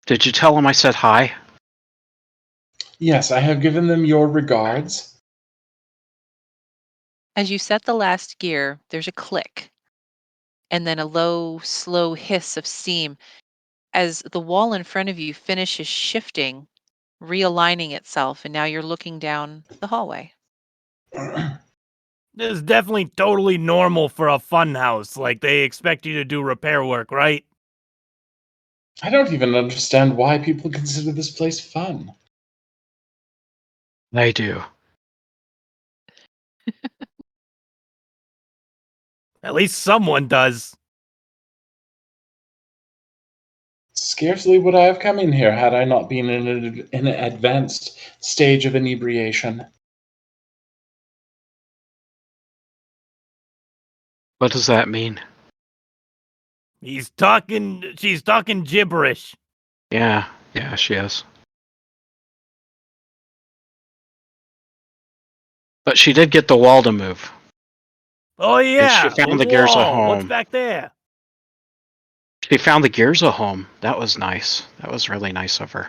Did you tell him I said hi? Yes, I have given them your regards. As you set the last gear, there's a click and then a low, slow hiss of steam as the wall in front of you finishes shifting realigning itself, and now you're looking down the hallway. This is definitely totally normal for a fun house. Like, they expect you to do repair work, right? I don't even understand why people consider this place fun. They do. At least someone does. Scarcely would I have come in here had I not been in an advanced stage of inebriation. What does that mean? She's talking gibberish. Yeah, she is. But she did get the wall to move. Oh she yeah, found a the gears at wall. What's home. back there? She found the gears at home. That was nice. That was really nice of her.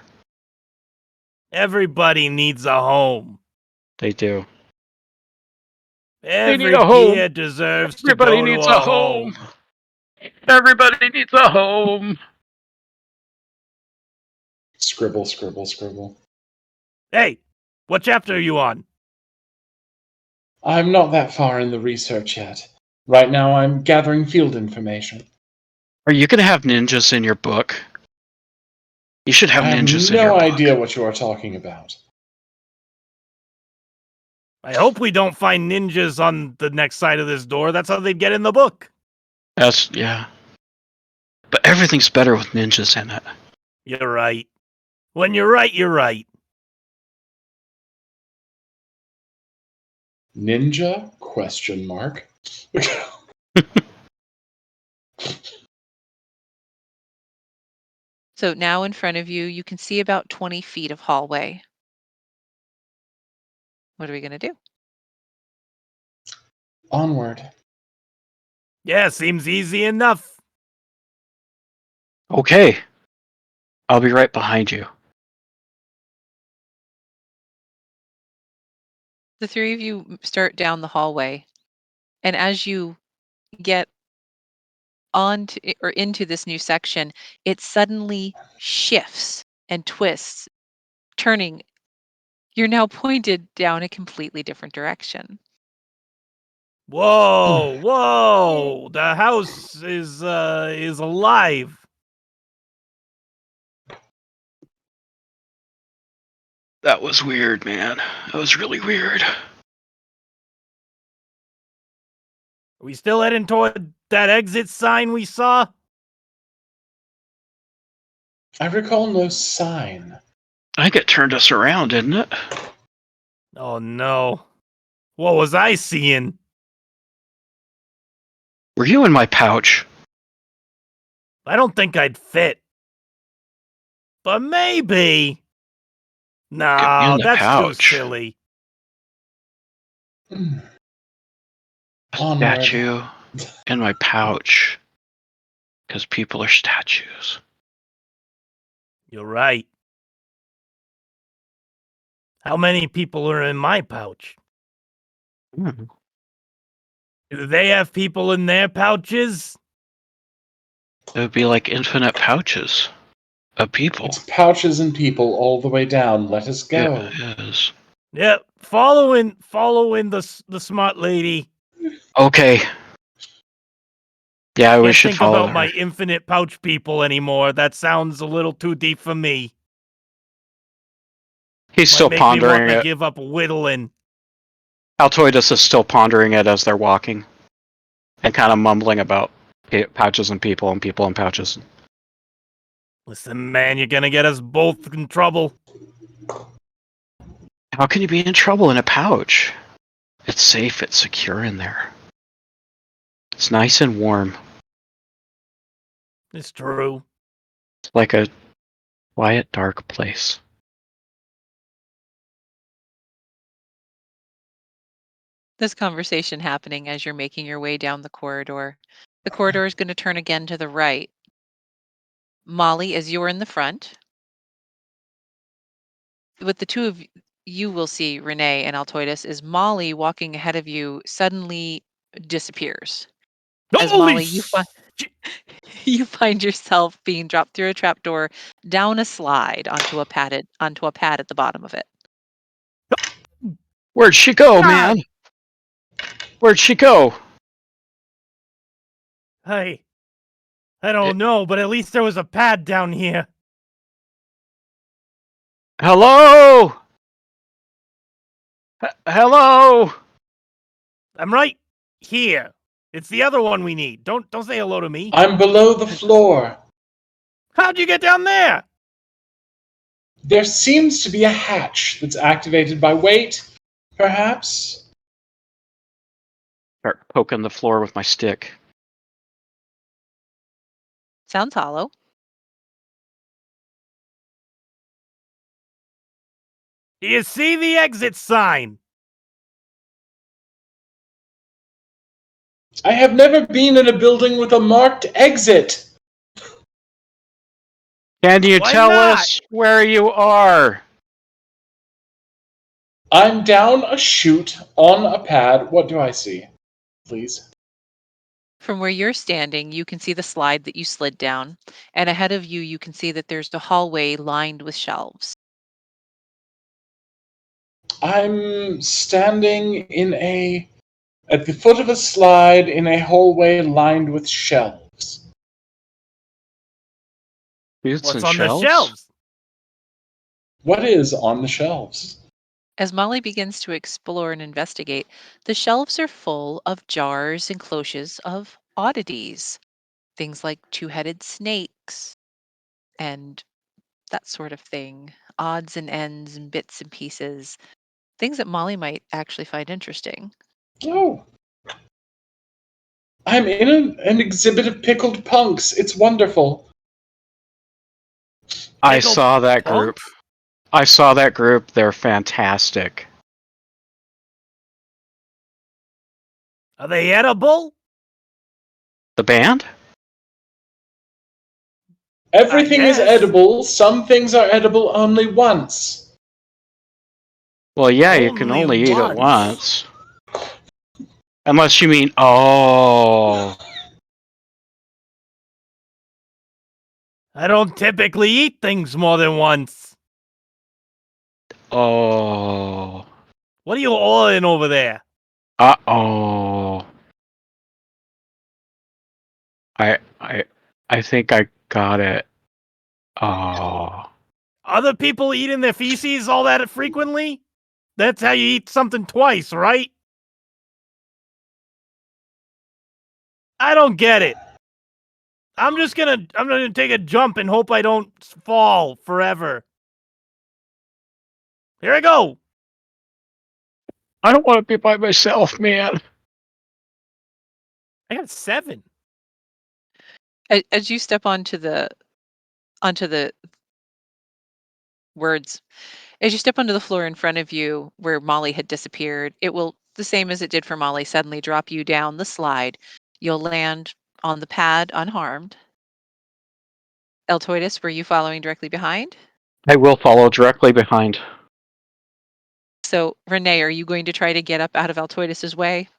Everybody needs a home. They do. Every need a home. gear deserves Everybody to go needs to a a home. home. Everybody needs a home. Scribble, scribble, scribble. Hey, what chapter are you on? I'm not that far in the research yet. Right now I'm gathering field information. Are you going to have ninjas in your book? You should have I have ninjas in your no book. idea what you are talking about. I hope we don't find ninjas on the next side of this door. That's how they'd get in the book. Yeah. But everything's better with ninjas in it. You're right. When you're right, you're right. Ninja? Question mark. So now in front of you, you can see about 20 feet of hallway. What are we going to do? Onward. Yeah, seems easy enough. Okay. I'll be right behind you. The three of you start down the hallway, and as you get onto or into this new section, it suddenly shifts and twists, turning. You're now pointed down a completely different direction. Whoa! The house is alive. That was weird, man. That was really weird. Are we still heading toward that exit sign we saw? I recall no sign. I think it turned us around, didn't it? Oh no. What was I seeing? Were you in my pouch? I don't think I'd fit. But maybe. Get me in No, the that's too pouch. silly. Onward. Statue in my pouch. Because people are statues. You're right. How many people are in my pouch? Hmm. Do they have people in their pouches? It would be like infinite pouches of people. It's pouches and people all the way down. Let us go. It is. Yep, following the smart lady. Okay. Yeah, we Can't should think follow about her. my infinite pouch people anymore. That sounds a little too deep for me. He's Might still make me want pondering to it. give up whittling. Altoidus is still pondering it as they're walking. And kind of mumbling about pouches and people and pouches. Listen, man, you're gonna get us both in trouble. How can you be in trouble in a pouch? It's safe, it's secure in there. It's nice and warm. It's true. It's like a quiet, dark place. This conversation happening as you're making your way down the corridor. The corridor is going to turn again to the right. Molly, as you're in the front, with the two of you will see Renee and Altoidus, is Molly walking ahead of you suddenly disappears. As Holy Molly, You find yourself being dropped through a trapdoor down a slide onto a pad at the bottom of it. Where'd she go, God. man? Where'd she go? I don't know, but at least there was a pad down here. Hello? Hello? I'm right here. It's the other one we need. Don't say hello to me. I'm below the floor. How'd you get down there? There seems to be a hatch that's activated by weight, perhaps? Start poking the floor with my stick. Sounds hollow. Do you see the exit sign? I have never been in a building with a marked exit. Can you Why tell not? us where you are? I'm down a chute on a pad. What do I see? Please. From where you're standing, you can see the slide that you slid down, and ahead of you, you can see that there's a hallway lined with shelves. I'm standing at the foot of a slide in a hallway lined with shelves. Dude, What's some on the shelves? shelves? What is on the shelves? As Molly begins to explore and investigate, the shelves are full of jars and cloches of oddities, things like two-headed snakes and that sort of thing, odds and ends and bits and pieces, things that Molly might actually find interesting. Oh. I'm in an exhibit of pickled punks. It's wonderful. I Pickled saw that group. punks? I saw that group. They're fantastic. Are they edible? The band? Everything is guess. edible. Some things are edible only once. Well, yeah, you can only eat it once. Unless you mean, oh. I don't typically eat things more than once. Oh. What are you oiling over there? Uh-oh. I think I got it. Oh. Other people eating their feces all that frequently? That's how you eat something twice, right? I don't get it. I'm gonna take a jump and hope I don't fall forever. Here I go. I don't want to be by myself, man. I got 7. As you step onto the words, as you step onto the floor in front of you where Molly had disappeared, it will, the same as it did for Molly, suddenly drop you down the slide. You'll land on the pad unharmed. Eltoidus, were you following directly behind? I will follow directly behind. So, Renee, are you going to try to get up out of Altoidus's way?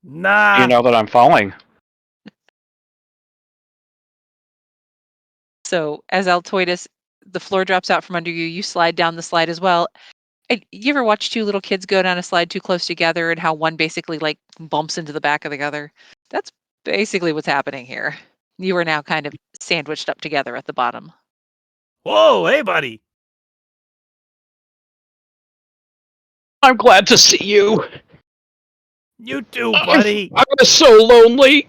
Nah. You know that I'm falling. So, as Altoidus, the floor drops out from under you, you slide down the slide as well. You ever watch two little kids go down a slide too close together and how one basically like bumps into the back of the other? That's basically what's happening here. You are now kind of sandwiched up together at the bottom. Whoa, hey, buddy. I'm glad to see you. You too, buddy. I was so lonely.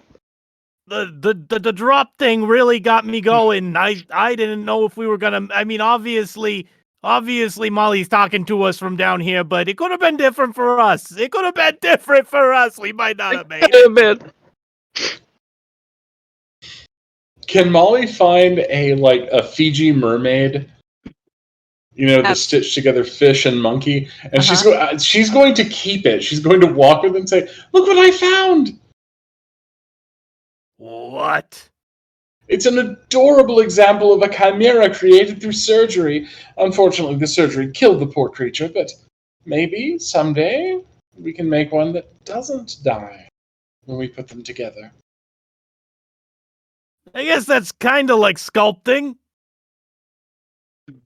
The drop thing really got me going. I didn't know if we were gonna. I mean, obviously Molly's talking to us from down here, but it could have been different for us. It could have been different for us. We might not have made it. Can Molly find a Fiji mermaid? You know, the Ab- stitched together fish and monkey, and Uh-huh. she's going to keep it. She's going to walk with it and say, "Look what I found!" What? It's an adorable example of a chimera created through surgery. Unfortunately, the surgery killed the poor creature, but maybe someday we can make one that doesn't die when we put them together. I guess that's kind of like sculpting.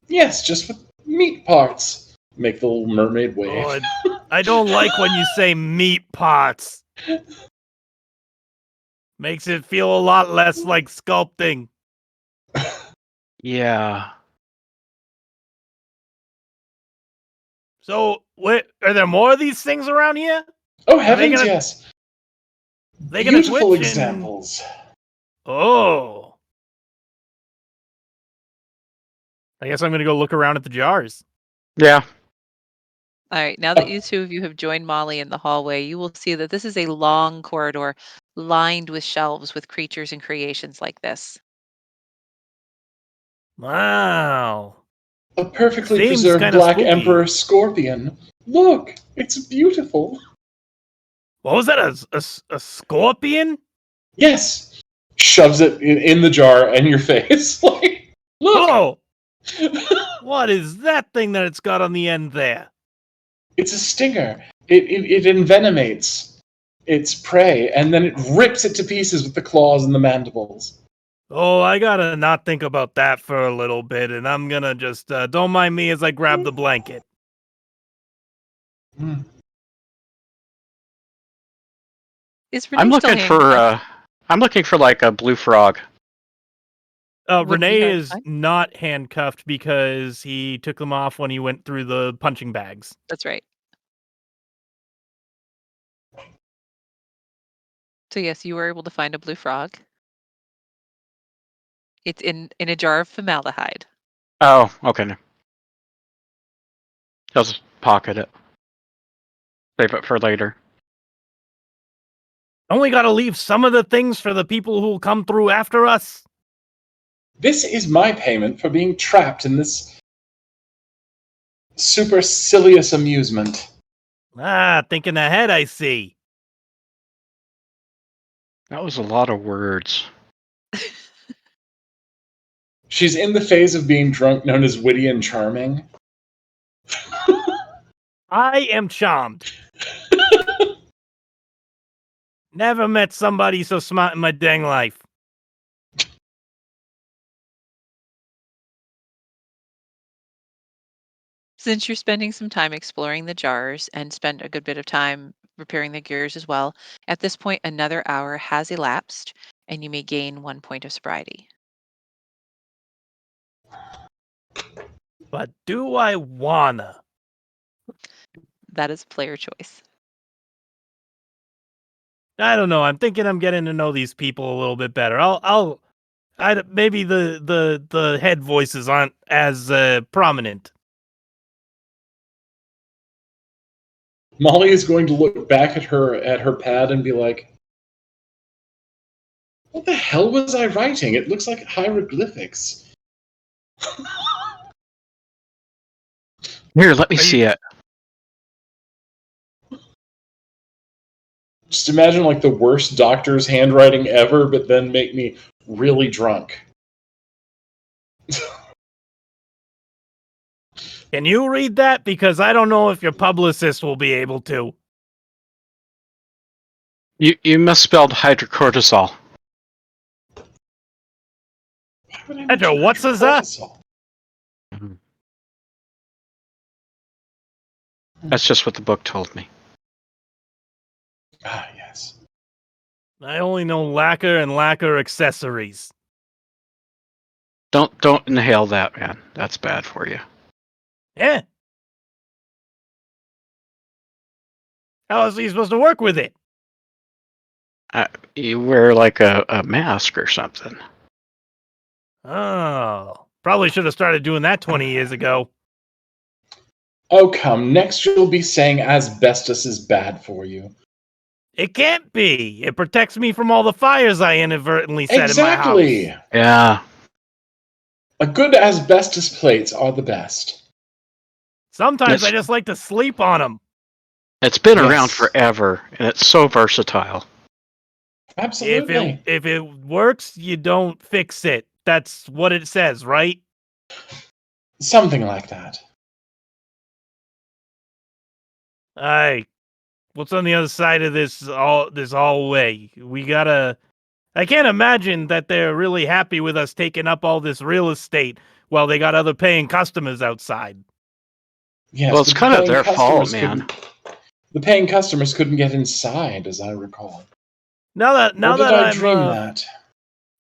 Yes, just with meat parts. Make the little mermaid wave. I don't like when you say meat parts. Makes it feel a lot less like sculpting. Yeah. So, are there more of these things around here? Oh heavens, yes. They gonna Beautiful twitch examples. Oh. I guess I'm gonna go look around at the jars. Yeah. All right, now that you two of you have joined Molly in the hallway, you will see that this is a long corridor lined with shelves with creatures and creations like this. Wow. A perfectly Seems preserved kinda black spooky. emperor scorpion. Look, it's beautiful. What was that? A scorpion? Yes. Shoves it in the jar in your face. Like, look. Oh! What is that thing that it's got on the end there? It's a stinger. It envenomates its prey, and then it rips it to pieces with the claws and the mandibles. Oh, I gotta not think about that for a little bit, and I'm gonna just, don't mind me as I grab the blanket. Mm. Is Renee still handcuffed? I'm looking for like a blue frog. Wouldn't be Renee hard to is find. not handcuffed because he took them off when he went through the punching bags. That's right. So yes, you were able to find a blue frog. It's in a jar of formaldehyde. Oh, okay. I'll just pocket it. Save it for later. Only gotta leave some of the things for the people who'll come through after us. This is my payment for being trapped in this supercilious amusement. Ah, thinking ahead, I see. That was a lot of words. She's in the phase of being drunk known as witty and charming. I am charmed. Never met somebody so smart in my dang life. Since you're spending some time exploring the jars and spend a good bit of time repairing the gears as well, at this point, another hour has elapsed and you may gain 1 point of sobriety. But do I wanna? That is player choice. I don't know. I'm thinking I'm getting to know these people a little bit better. Maybe the head voices aren't as prominent. Molly is going to look back at her pad and be like, "What the hell was I writing? It looks like hieroglyphics." Here, let me see it. Just imagine like the worst doctor's handwriting ever, but then make me really drunk. Can you read that? Because I don't know if your publicist will be able to. You misspelled hydrocortisol. Why would I Pedro, mention what's that? hydrocortisol? That's just what the book told me. Ah, yes. I only know lacquer and lacquer accessories. Don't inhale that, man. That's bad for you. Yeah. How else are you supposed to work with it? You wear like a mask or something. Oh, probably should have started doing that 20 years ago. Oh, come. Next you'll be saying asbestos is bad for you. It can't be. It protects me from all the fires I inadvertently set in my house. Exactly. Yeah. A good asbestos plates are the best. Sometimes I just like to sleep on them. It's been Yes. around forever, and it's so versatile. Absolutely. If it works, you don't fix it. That's what it says, right? Something like that. I What's on the other side of this hallway? We gotta. I can't imagine that they're really happy with us taking up all this real estate while they got other paying customers outside. Yes, Well, it's but the kind of paying their fault, customers man. couldn't. The paying customers couldn't get inside, as I recall. Now Or did that I dream that?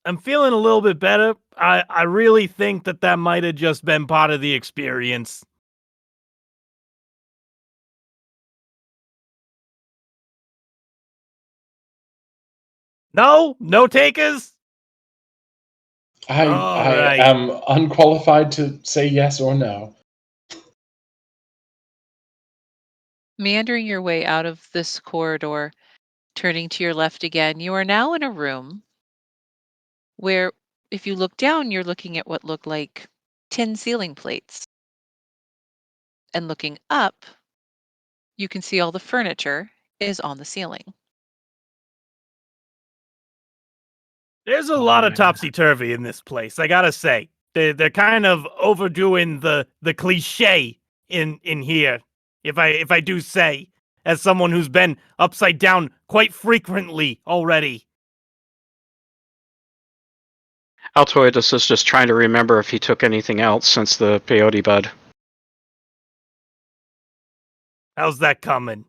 I'm feeling a little bit better. I really think that might have just been part of the experience. No takers. All I right. am unqualified to say yes or no. Meandering your way out of this corridor, turning to your left again, you are now in a room where, if you look down, you're looking at what look like tin ceiling plates. And looking up, you can see all the furniture is on the ceiling. There's a Oh, lot of yeah. topsy-turvy in this place, I gotta say. They're kind of overdoing the cliche in here, if I do say, as someone who's been upside down quite frequently already. Altoidus is just trying to remember if he took anything else since the peyote bud. How's that coming?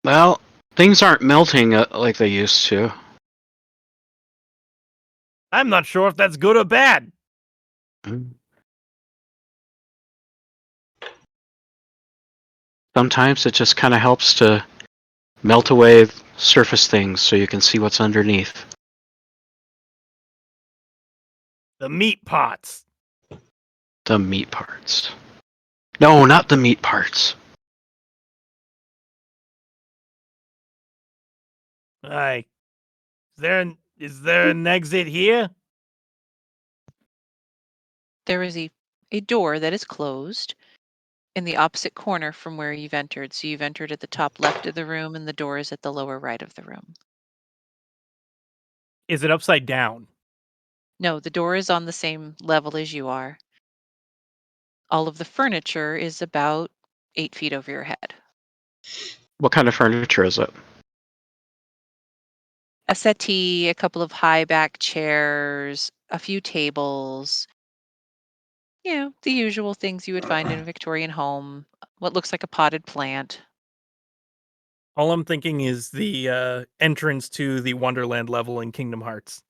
Well, things aren't melting like they used to. I'm not sure if that's good or bad. Sometimes it just kind of helps to melt away surface things so you can see what's underneath. The meat pots. The meat parts. No, not the meat parts. Aye. Is there an exit here? There is a door that is closed in the opposite corner from where you've entered. So you've entered at the top left of the room, and the door is at the lower right of the room. Is it upside down? No, the door is on the same level as you are. All of the furniture is about 8 feet over your head. What kind of furniture is it? A settee, a couple of high back chairs, a few tables, the usual things you would find in a Victorian home, what looks like a potted plant. All I'm thinking is the entrance to the Wonderland level in Kingdom Hearts.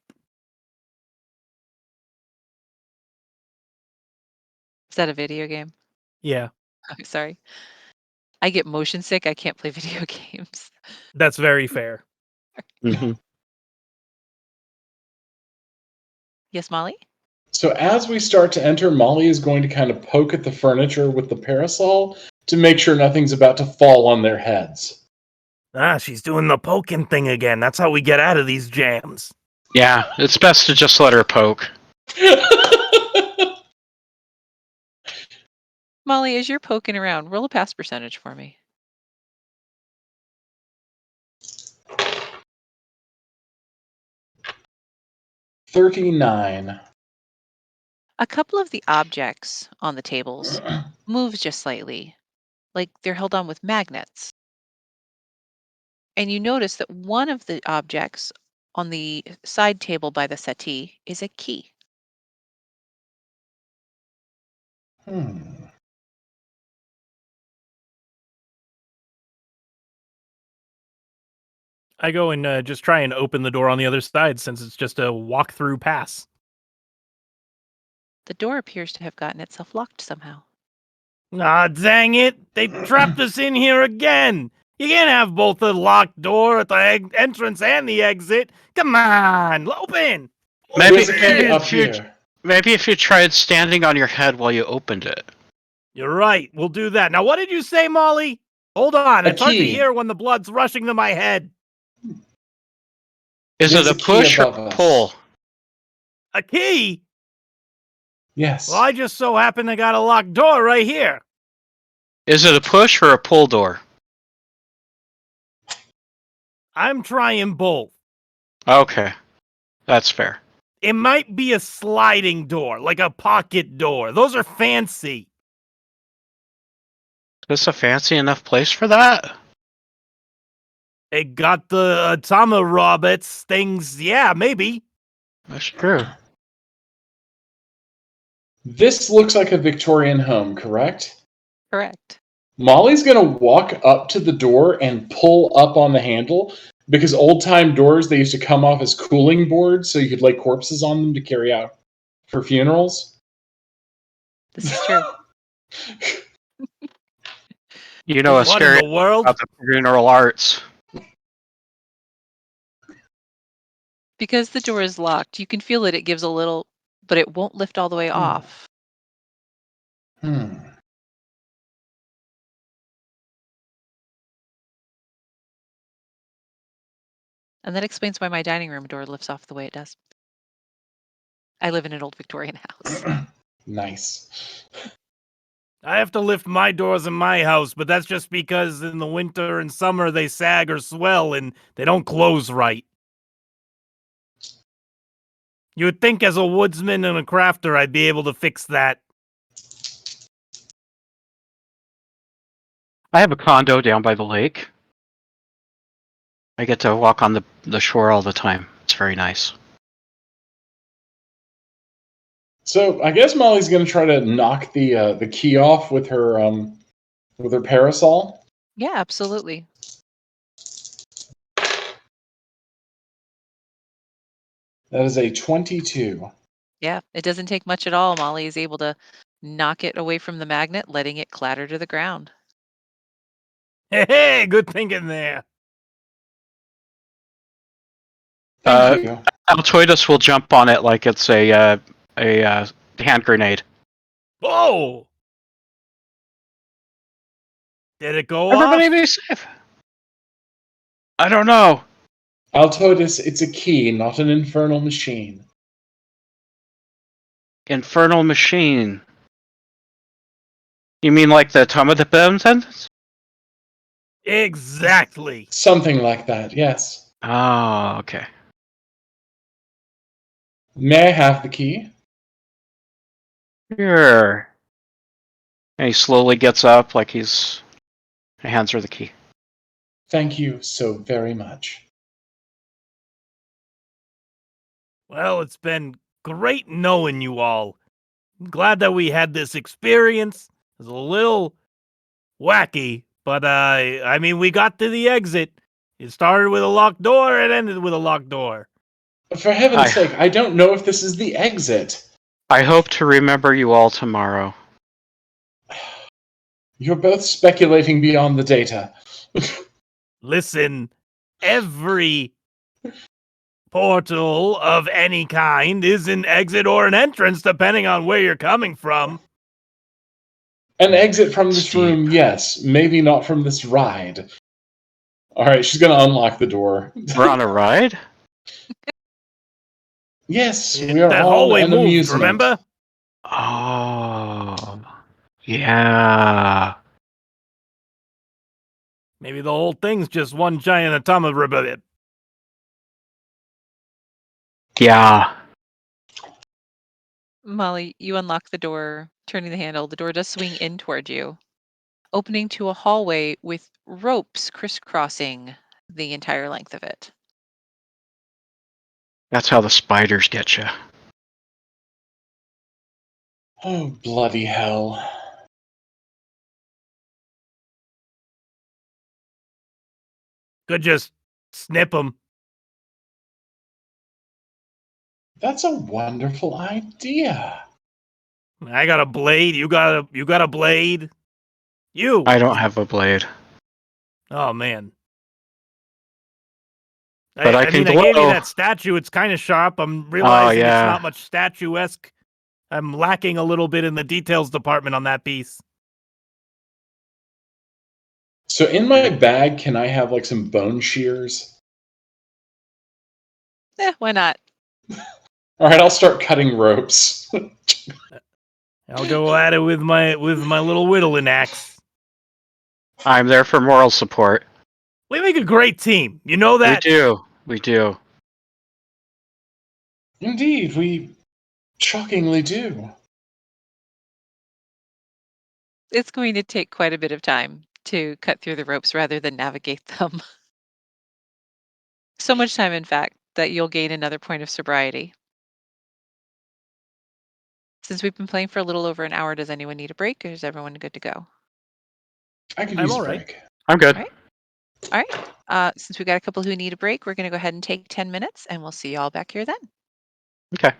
Is that a video game? Yeah, Oh, sorry. I get motion sick. I can't play video games. that's very fair. Mm-hmm. Yes, Molly? So as we start to enter, Molly is going to kind of poke at the furniture with the parasol to make sure nothing's about to fall on their heads. Ah, she's doing the poking thing again. That's how we get out of these jams. Yeah, it's best to just let her poke. Molly, as you're poking around, roll a pass percentage for me. 39. A couple of the objects on the tables move just slightly, like they're held on with magnets. And you notice that one of the objects on the side table by the settee is a key. Hmm. I go and just try and open the door on the other side since it's just a walk-through pass. The door appears to have gotten itself locked somehow. Ah, dang it! They trapped us in here again! You can't have both the locked door at the entrance and the exit! Come on! Open! Maybe, There's a key up if you here. maybe if you tried standing on your head while you opened it. You're right, we'll do that. Now, what did you say, Molly? Hold on, A it's hard to key. hear when the blood's rushing to my head. Is There's it a a key push or above a us. pull? A key? Yes. Well, I just so happen to got a locked door right here. Is it a push or a pull door? I'm trying both. Okay, that's fair. It might be a sliding door, like a pocket door. Those are fancy. this a fancy enough place for that? They got the Tama Roberts things. Yeah, maybe. That's true. This looks like a Victorian home, correct? Correct. Molly's going to walk up to the door and pull up on the handle because old time doors, they used to come off as cooling boards so you could lay corpses on them to carry out for funerals. This is true. You know, a What in scary the world? about the funeral arts. Because the door is locked, you can feel it. It gives a little, but it won't lift all the way off. Hmm. And that explains why my dining room door lifts off the way it does. I live in an old Victorian house. Nice. I have to lift my doors in my house, but that's just because in the winter and summer they sag or swell and they don't close right. You would think as a woodsman and a crafter I'd be able to fix that. I have a condo down by the lake. I get to walk on the shore all the time. It's very nice. So I guess Molly's going to try to knock the key off with her parasol. Yeah, absolutely. That is a 22. Yeah, it doesn't take much at all. Molly is able to knock it away from the magnet, letting it clatter to the ground. Hey, good thinking there. Thank you. Altoidus will jump on it like it's a hand grenade. Oh! Did it go Everybody off? be safe. I don't know. Altoidus, it's a key, not an infernal machine. Infernal machine. You mean like the Tom of the Bone sentence? Exactly. Something like that, yes. Oh, okay. May I have the key? Sure. And he slowly gets up like he hands her the key. Thank you so very much. Well, it's been great knowing you all. I'm glad that we had this experience. It was a little wacky, but I mean, we got to the exit. It started with a locked door, it ended with a locked door. For heaven's I- sake, I don't know if this is the exit. I hope to remember you all tomorrow. You're both speculating beyond the data. Listen, every portal of any kind is an exit or an entrance, depending on where you're coming from. An exit from this Steve. room, yes. Maybe not from this ride. Alright, she's gonna unlock the door. We're on a ride? Yes, we are That on hallway an moved, amusement. remember? Oh. Yeah. Maybe the whole thing's just one giant atomic ribbon. Yeah. Molly, you unlock the door, turning the handle. The door does swing in toward you, opening to a hallway with ropes crisscrossing the entire length of it. That's how the spiders get you. Oh, bloody hell. Could just snip them. That's a wonderful idea. I got a blade. You got a blade. You. I don't have a blade. Oh man. But I I can mean, I gave you glow. that statue. It's kind of sharp. I'm realizing it's yeah. not much statuesque. I'm lacking a little bit in the details department on that piece. So in my bag, can I have like some bone shears? Why not? Alright, I'll start cutting ropes. I'll go at it with my little whittling axe. I'm there for moral support. We make a great team. You know that? We do. We do. Indeed, we shockingly do. It's going to take quite a bit of time to cut through the ropes rather than navigate them. So much time, in fact, that you'll gain another point of sobriety. Since we've been playing for a little over an hour, does anyone need a break or is everyone good to go? I could I'm use all a right. break. I'm good. All right. All right. Since we got a couple who need a break, we're going to go ahead and take 10 minutes and we'll see you all back here then. Okay.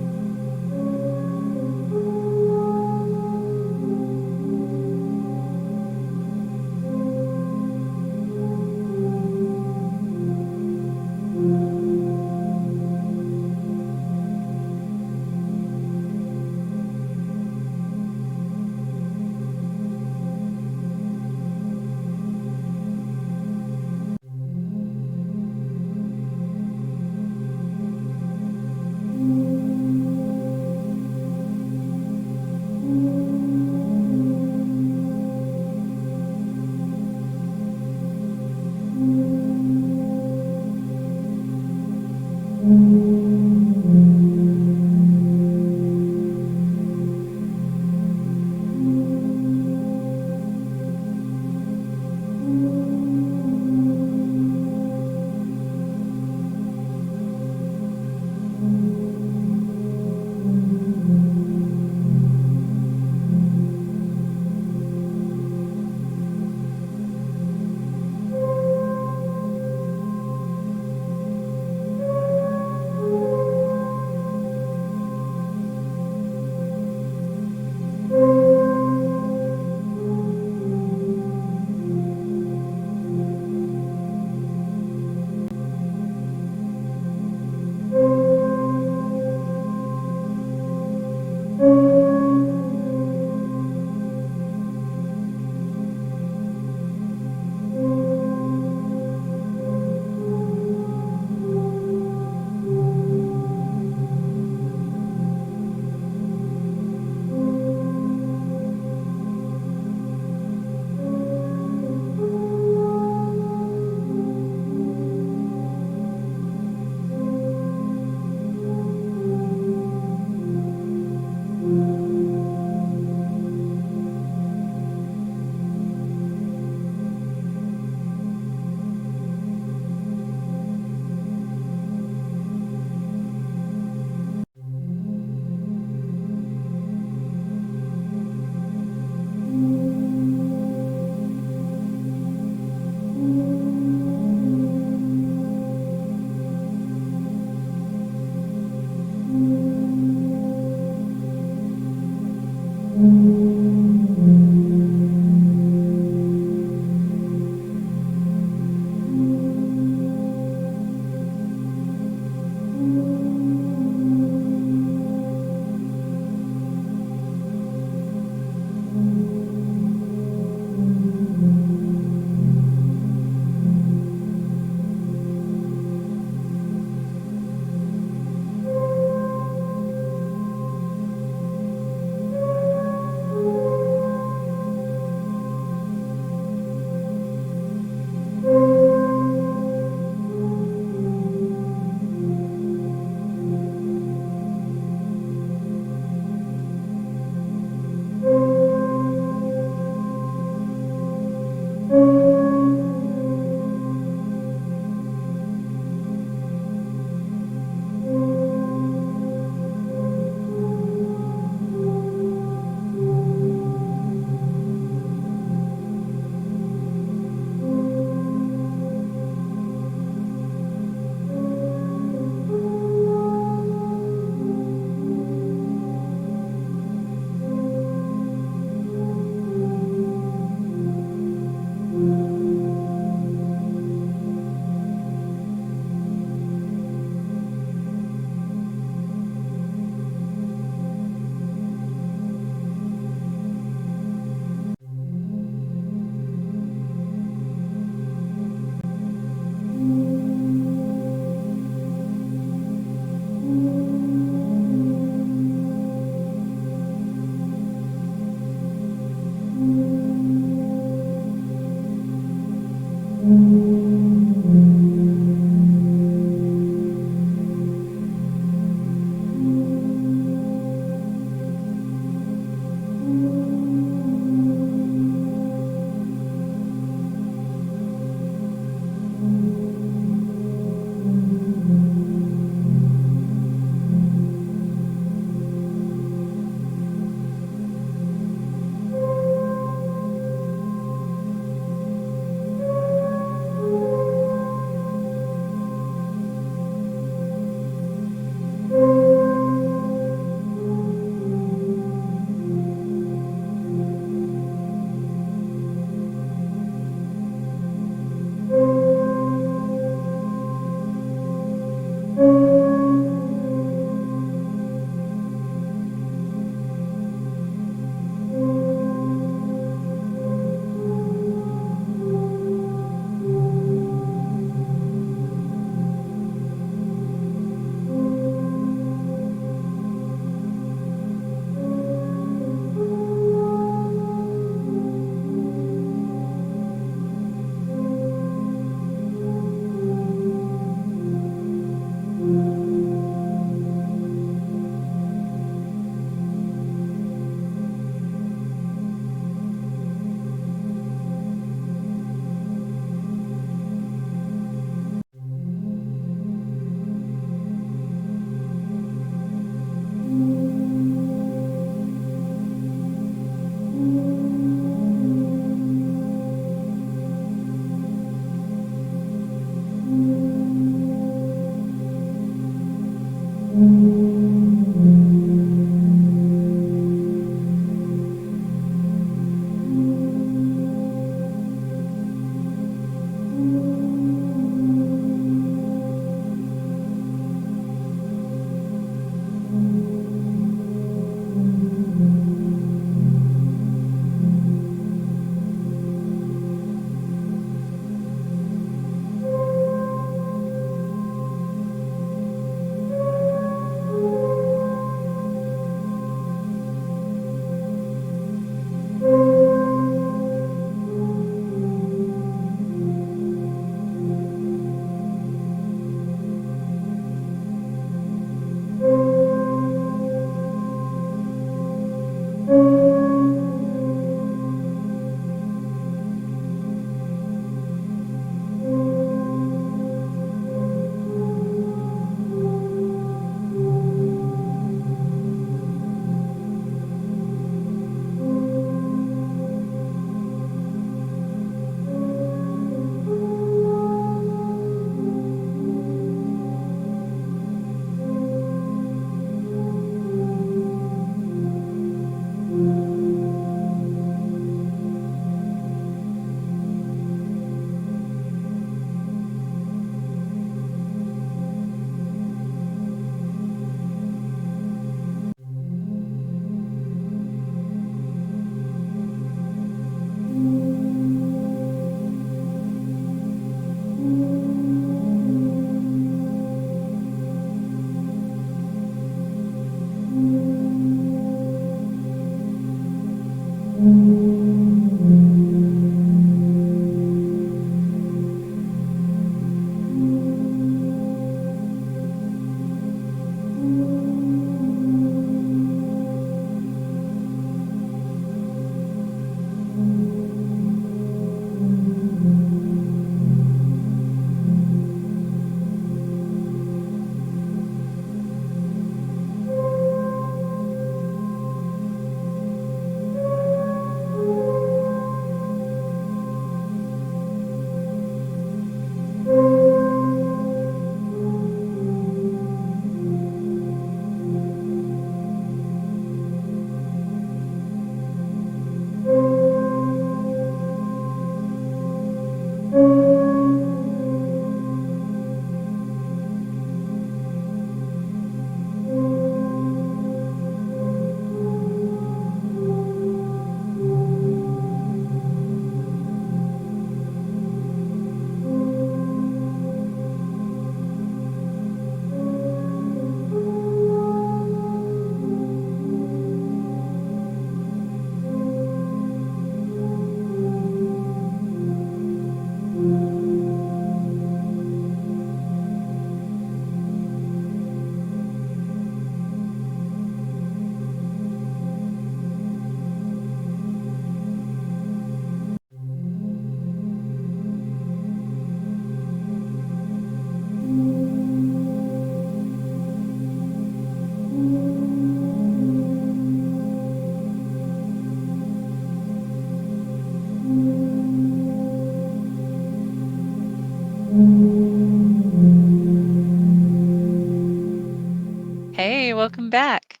welcome back.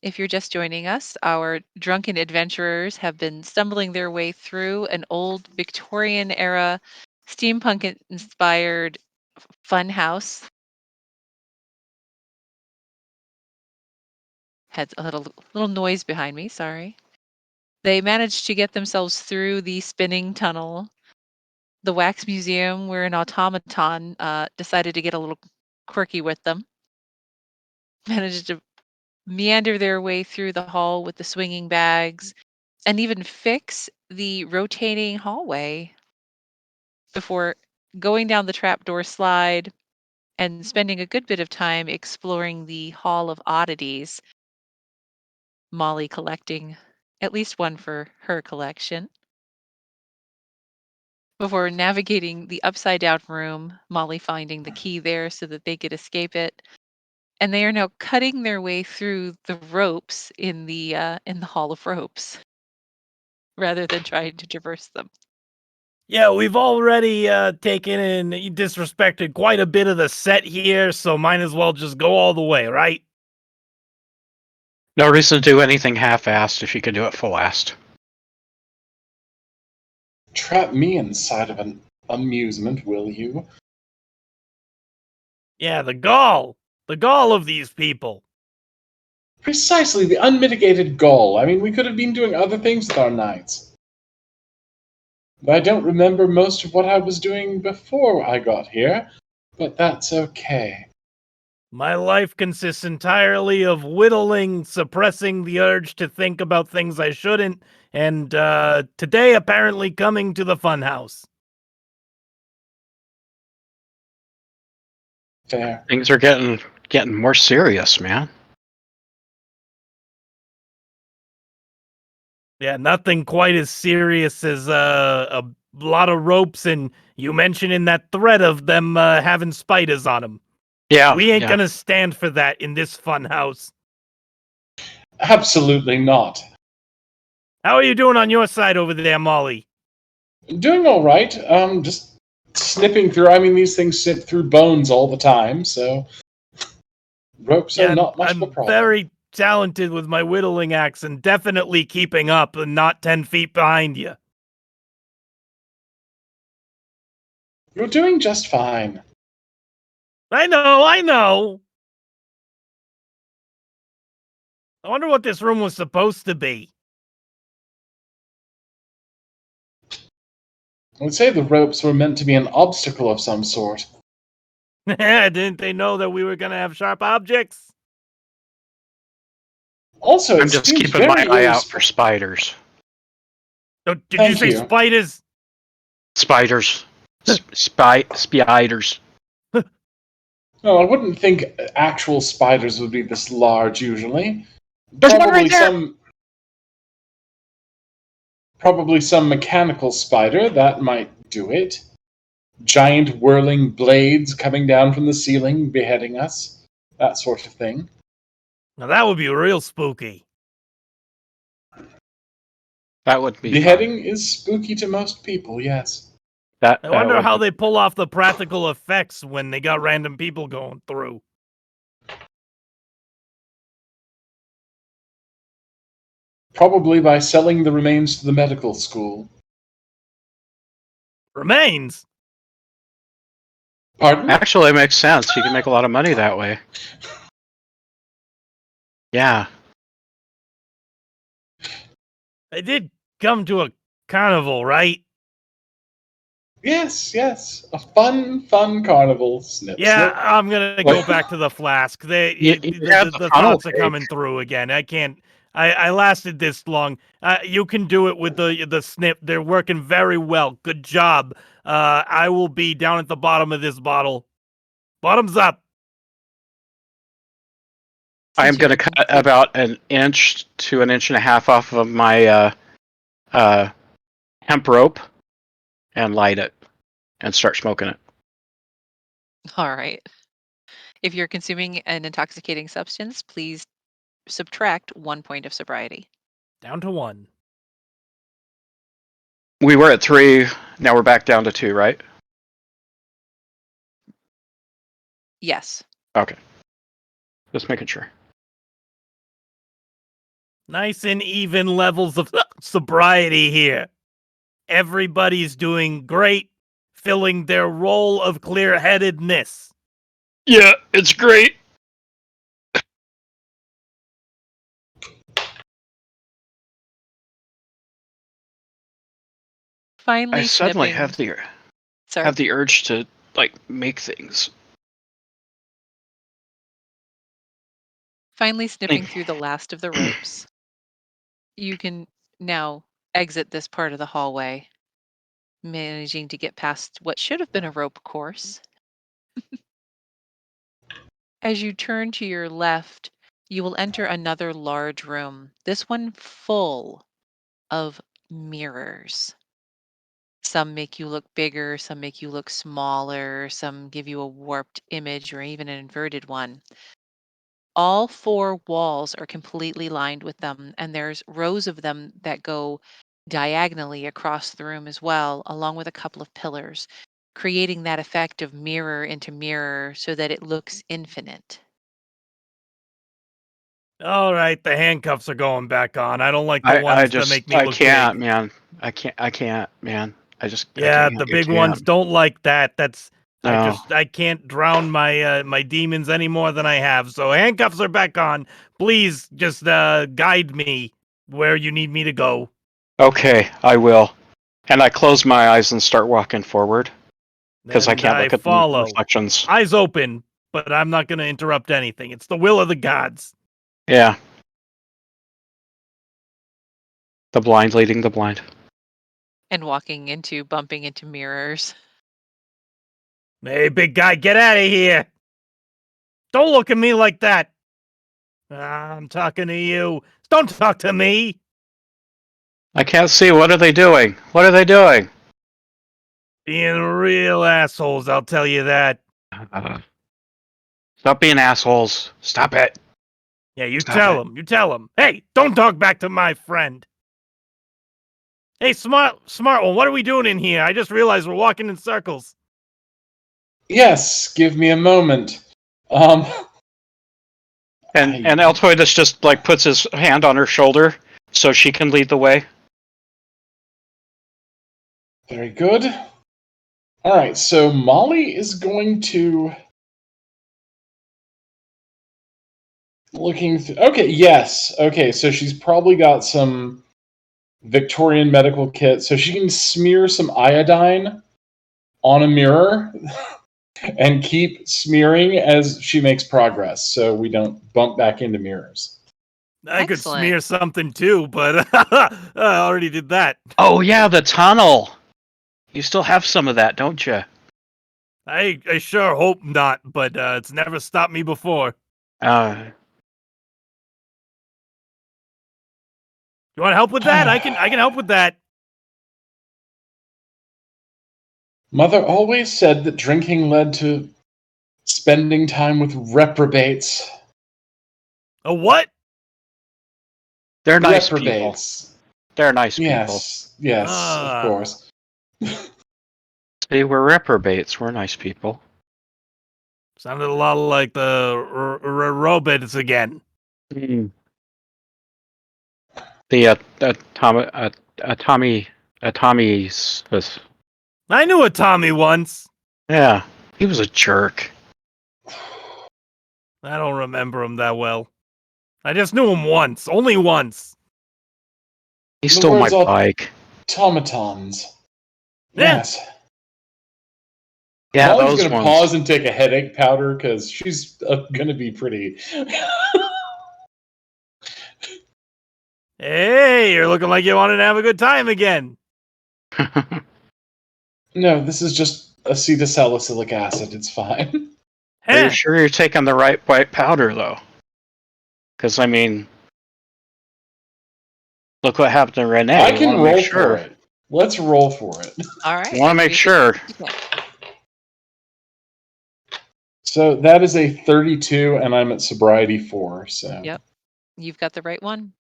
If you're just joining us, our drunken adventurers have been stumbling their way through an old Victorian era steampunk inspired fun house. Had a little noise behind me, sorry. They managed to get themselves through the spinning tunnel, the wax museum where an automaton decided to get a little quirky with them, managed to meander their way through the hall with the swinging bags, and even fix the rotating hallway before going down the trapdoor slide and spending a good bit of time exploring the Hall of Oddities, Molly collecting at least one for her collection. Before navigating the upside down room, Molly finding the key there so that they could escape it. And they are now cutting their way through the ropes in the Hall of Ropes rather than trying to traverse them. Yeah, we've already taken and disrespected quite a bit of the set here, so might as well just go all the way, right? No reason to do anything half-assed if you can do it full-assed. Trap me inside of an amusement, will you? Yeah, the gall of these people. Precisely, the unmitigated gall. I mean, we could have been doing other things with our nights. I don't remember most of what I was doing before I got here, but that's okay. My life consists entirely of whittling, suppressing the urge to think about things I shouldn't, and today apparently coming to the funhouse. Fair. Things are getting more serious, man. Yeah, nothing quite as serious as a lot of ropes, and you mentioned in that thread of them having spiders on them. Yeah, We ain't yeah. gonna stand for that in this funhouse. Absolutely not. How are you doing on your side over there, Molly? Doing all right. Just snipping through. I mean, these things snip through bones all the time, so ropes are Yeah, not much of a I'm problem. very talented with my whittling axe and definitely keeping up and not 10 feet behind you. You're doing just fine. I know, I know. I wonder what this room was supposed to be. I would say the ropes were meant to be an obstacle of some sort. Didn't they know that we were gonna have sharp objects? Also, I'm it just seems keeping my very eye out for irresponsible. spiders. Oh, did you Thank say you. spiders? Spiders. Spiders. No, I wouldn't think actual spiders would be this large usually. There's one right there! Probably some mechanical spider that might do it. Giant whirling blades coming down from the ceiling, beheading us. That sort of thing. Now that would be real spooky. That would be Beheading fun. is spooky to most people, yes. That I wonder would how be... they pull off the practical effects when they got random people going through. Probably by selling the remains to the medical school. Remains? Pardon? Actually, it makes sense. You can make a lot of money that way. Yeah. They did come to a carnival, right? Yes, yes. A fun carnival. Snip, Yeah, snip. I'm gonna go back to the flask. You have the The funnel thoughts are cake. coming through again. I can't. I lasted this long. You can do it with the snip. They're working very well. Good job. I will be down at the bottom of this bottle. Bottoms up. I am Since you going to can cut see. about an inch to an inch and a half off of my hemp rope and light it and start smoking it. All right. If you're consuming an intoxicating substance, please subtract 1 point of sobriety. Down to 1. We were at 3, now we're back down to 2, right? Yes. Okay. Just making sure. Nice and even levels of sobriety here. Everybody's doing great, filling their role of clear-headedness. Yeah, it's great. Finally I suddenly snipping. have the urge to like make things. Finally snipping through the last of the ropes. You can now exit this part of the hallway, managing to get past what should have been a rope course. As you turn to your left, you will enter another large room, this one full of mirrors. Some make you look bigger, some make you look smaller, some give you a warped image or even an inverted one. All four walls are completely lined with them, and there's rows of them that go diagonally across the room as well, along with a couple of pillars, creating that effect of mirror into mirror so that it looks infinite. All right, the handcuffs are going back on. I don't like the I ones that just make me look can't, big. man. I can't, man. I Yeah, can't. the I big ones can't. don't like that. No. I can't drown my demons any more than I have. So handcuffs are back on. Please just guide me where you need me to go. Okay, I will. And I close my eyes and start walking forward because I And can't I look at the follow. reflections. Eyes open, but I'm not going to interrupt anything. It's the will of the gods. Yeah. The blind leading the blind. And bumping into mirrors. Hey, big guy, get out of here. Don't look at me like that. I'm talking to you. Don't talk to me. I can't see. What are they doing? What are they doing? Being real assholes, I'll tell you that. Uh, Stop being assholes. Stop it. Yeah, you Stop tell it. him. You tell him. Hey, don't talk back to my friend. Hey, smart one, what are we doing in here? I just realized we're walking in circles. Yes, give me a moment. Um, And I, Altoidus just like puts his hand on her shoulder so she can lead the way. very good. All right, so Molly is going to okay, yes. Okay, so she's probably got some Victorian medical kit, so she can smear some iodine on a mirror and keep smearing as she makes progress, so we don't bump back into mirrors. I could Excellent. smear something too, but I already did that. Oh yeah, the tunnel. You still have some of that, don't you? I sure hope not, but it's never stopped me before. Uh, You want help with that? I can help with that. Mother always said that drinking led to spending time with reprobates. A what? they're nice people. Reprobates. They're nice people. Yes, of Ah, course. See, we're reprobates. We're nice people. sounded a lot like the robots again. Mm. The Tommy's. I knew a Tommy once. Yeah, he was a jerk. I don't remember him that well. I just knew him once, only once. He The stole my word's bike. automatons. Yeah, Yes. Yeah, Molly's those going to ones. pause and take a headache powder because she's going to be pretty. hey, you're looking like you wanted to have a good time again. No, this is just acetylsalicylic acid. It's fine. Are you Heh. sure you're taking the right white powder though? Because I mean, look what happened to Renee. I You want can to make roll for sure. it. Let's roll for it. All You right. want to make Make it sure. So that is a 32, and I'm at sobriety 4. So Yep. You've got the right one.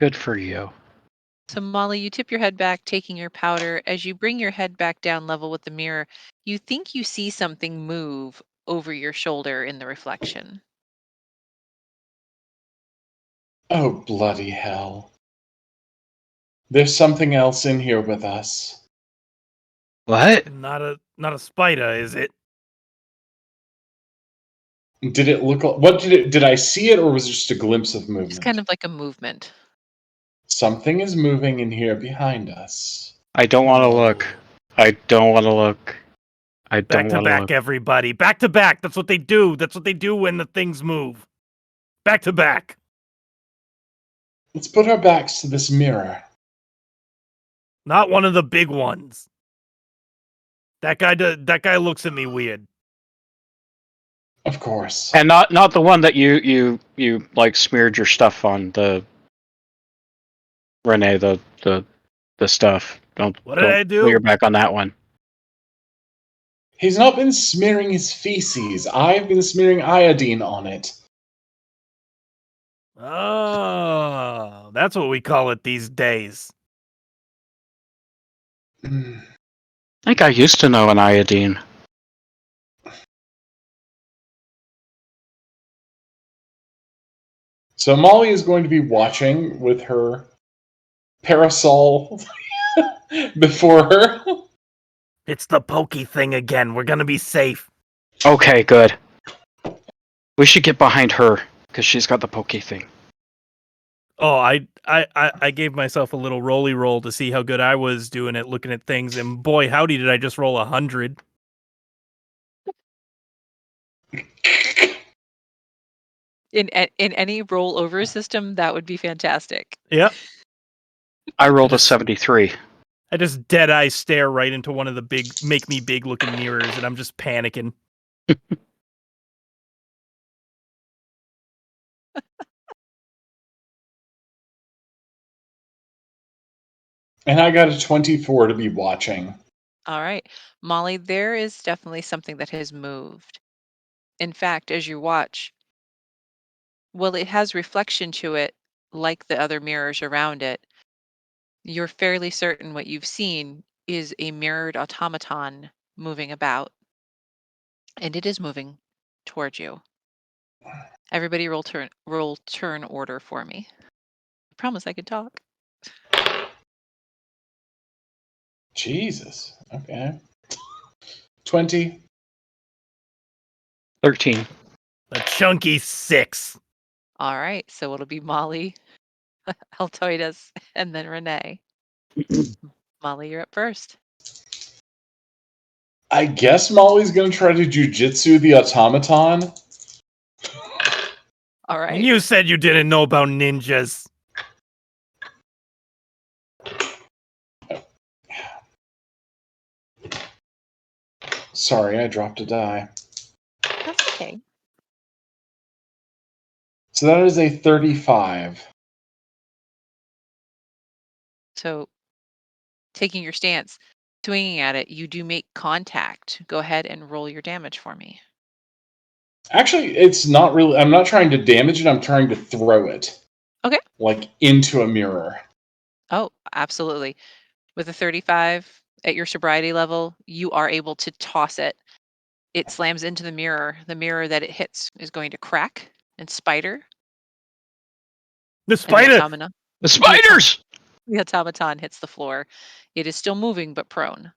Good for you. So, Molly, you tip your head back, taking your powder. As you bring your head back down level with the mirror, you think you see something move over your shoulder in the reflection. Oh, bloody hell. There's something else in here with us. What? Not a spider, is it? Did it look like, what did I see it, or was it just a glimpse of It's movement? kind of like a movement. Something is moving in here behind us. I don't want to look. I don't want to look. I Back don't to want to back, look. everybody. Back to back. That's what they do. That's what they do when the things move. Back to back. Let's put our backs to this mirror. Not one of the big ones. That guy looks at me weird. Of course. And not the one that you like smeared your stuff on, the Renee, the stuff. What did I Don't pull your do? back on that one. He's not been smearing his feces. I've been smearing iodine on it. Oh, that's what we call it these days. Hmm. I think I used to know an iodine. So Molly is going to be watching with her parasol before her. It's the pokey thing again. We're gonna be safe. Okay, good. We should get behind her because she's got the pokey thing. Oh, I gave myself a little roly roll to see how good I was doing at looking at things, and boy, howdy, did I just roll 100. In any rollover system, that would be fantastic. Yep. I rolled a Just- 73. I just dead eye stare right into one of the big, make me big looking mirrors, and I'm just panicking. And I got a 24 to be watching. All right. Molly, there is definitely something that has moved. In fact, as you watch, well, it has reflection to it like the other mirrors around it. You're fairly certain what you've seen is a mirrored automaton moving about, and it is moving towards you. Everybody roll turn order for me. I promise I could talk. Jesus. Okay. 20. 13. A chunky 6. All right, so it'll be Molly, Altoides, and then Renee. Molly, you're up first. I guess Molly's going to try to jujitsu the automaton. All right. And you said you didn't know about ninjas. Sorry, I dropped a die. That's okay. So that is a 35. So, taking your stance, swinging at it, you do make contact. Go ahead and roll your damage for me. Actually, it's not really. I'm not trying to damage it. I'm trying to throw it. Okay. Like into a mirror. Oh, absolutely. With a 35 at your sobriety level, you are able to toss it. It slams into the mirror. The mirror that it hits is going to crack and spider. The And spider. The spiders! the automaton hits the floor. It is still moving, but prone.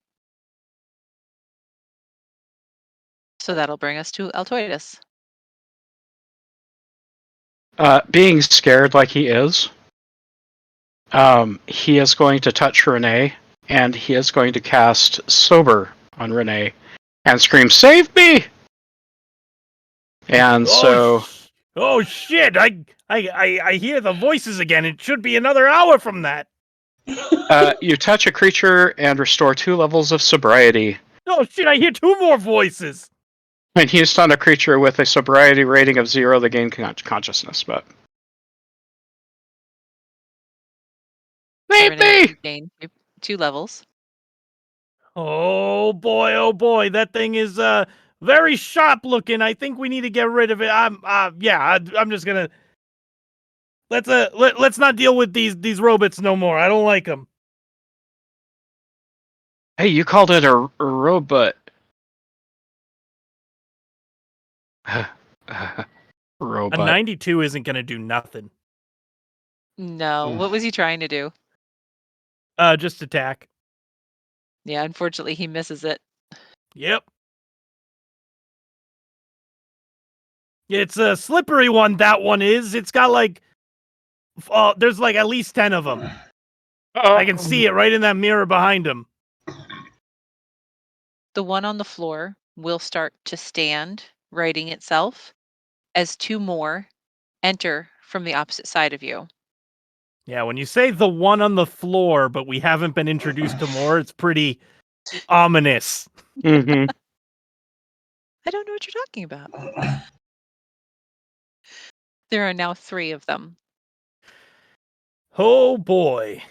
So that'll bring us to Altoides. Being scared like he is going to touch Renee, and he is going to cast Sober on Renee and scream, "Save me!" And so Oh shit! I hear the voices again. It should be another hour from that. you touch a creature and restore 2 levels of sobriety. Oh shit! I hear 2 more voices. When you stun a creature with a sobriety rating of 0, they gain consciousness. But save Renee, me! you gain 2 levels. Oh boy! That thing is very sharp looking. I think we need to get rid of it. I'm just gonna let's not deal with these robots no more. I don't like them. Hey, you called it a robot. A Robot. 92 isn't gonna do nothing. No. What was he trying to do? Just attack. Yeah, unfortunately, he misses it. Yep. It's a slippery one, that one is. It's got like, there's like at least 10 of them. I can see it right in that mirror behind him. The one on the floor will start to stand, righting itself, as two more enter from the opposite side of you. Yeah, when you say the one on the floor, but we haven't been introduced to more, it's pretty ominous. Mm-hmm. I don't know what you're talking about. There are now 3 of them. Oh boy.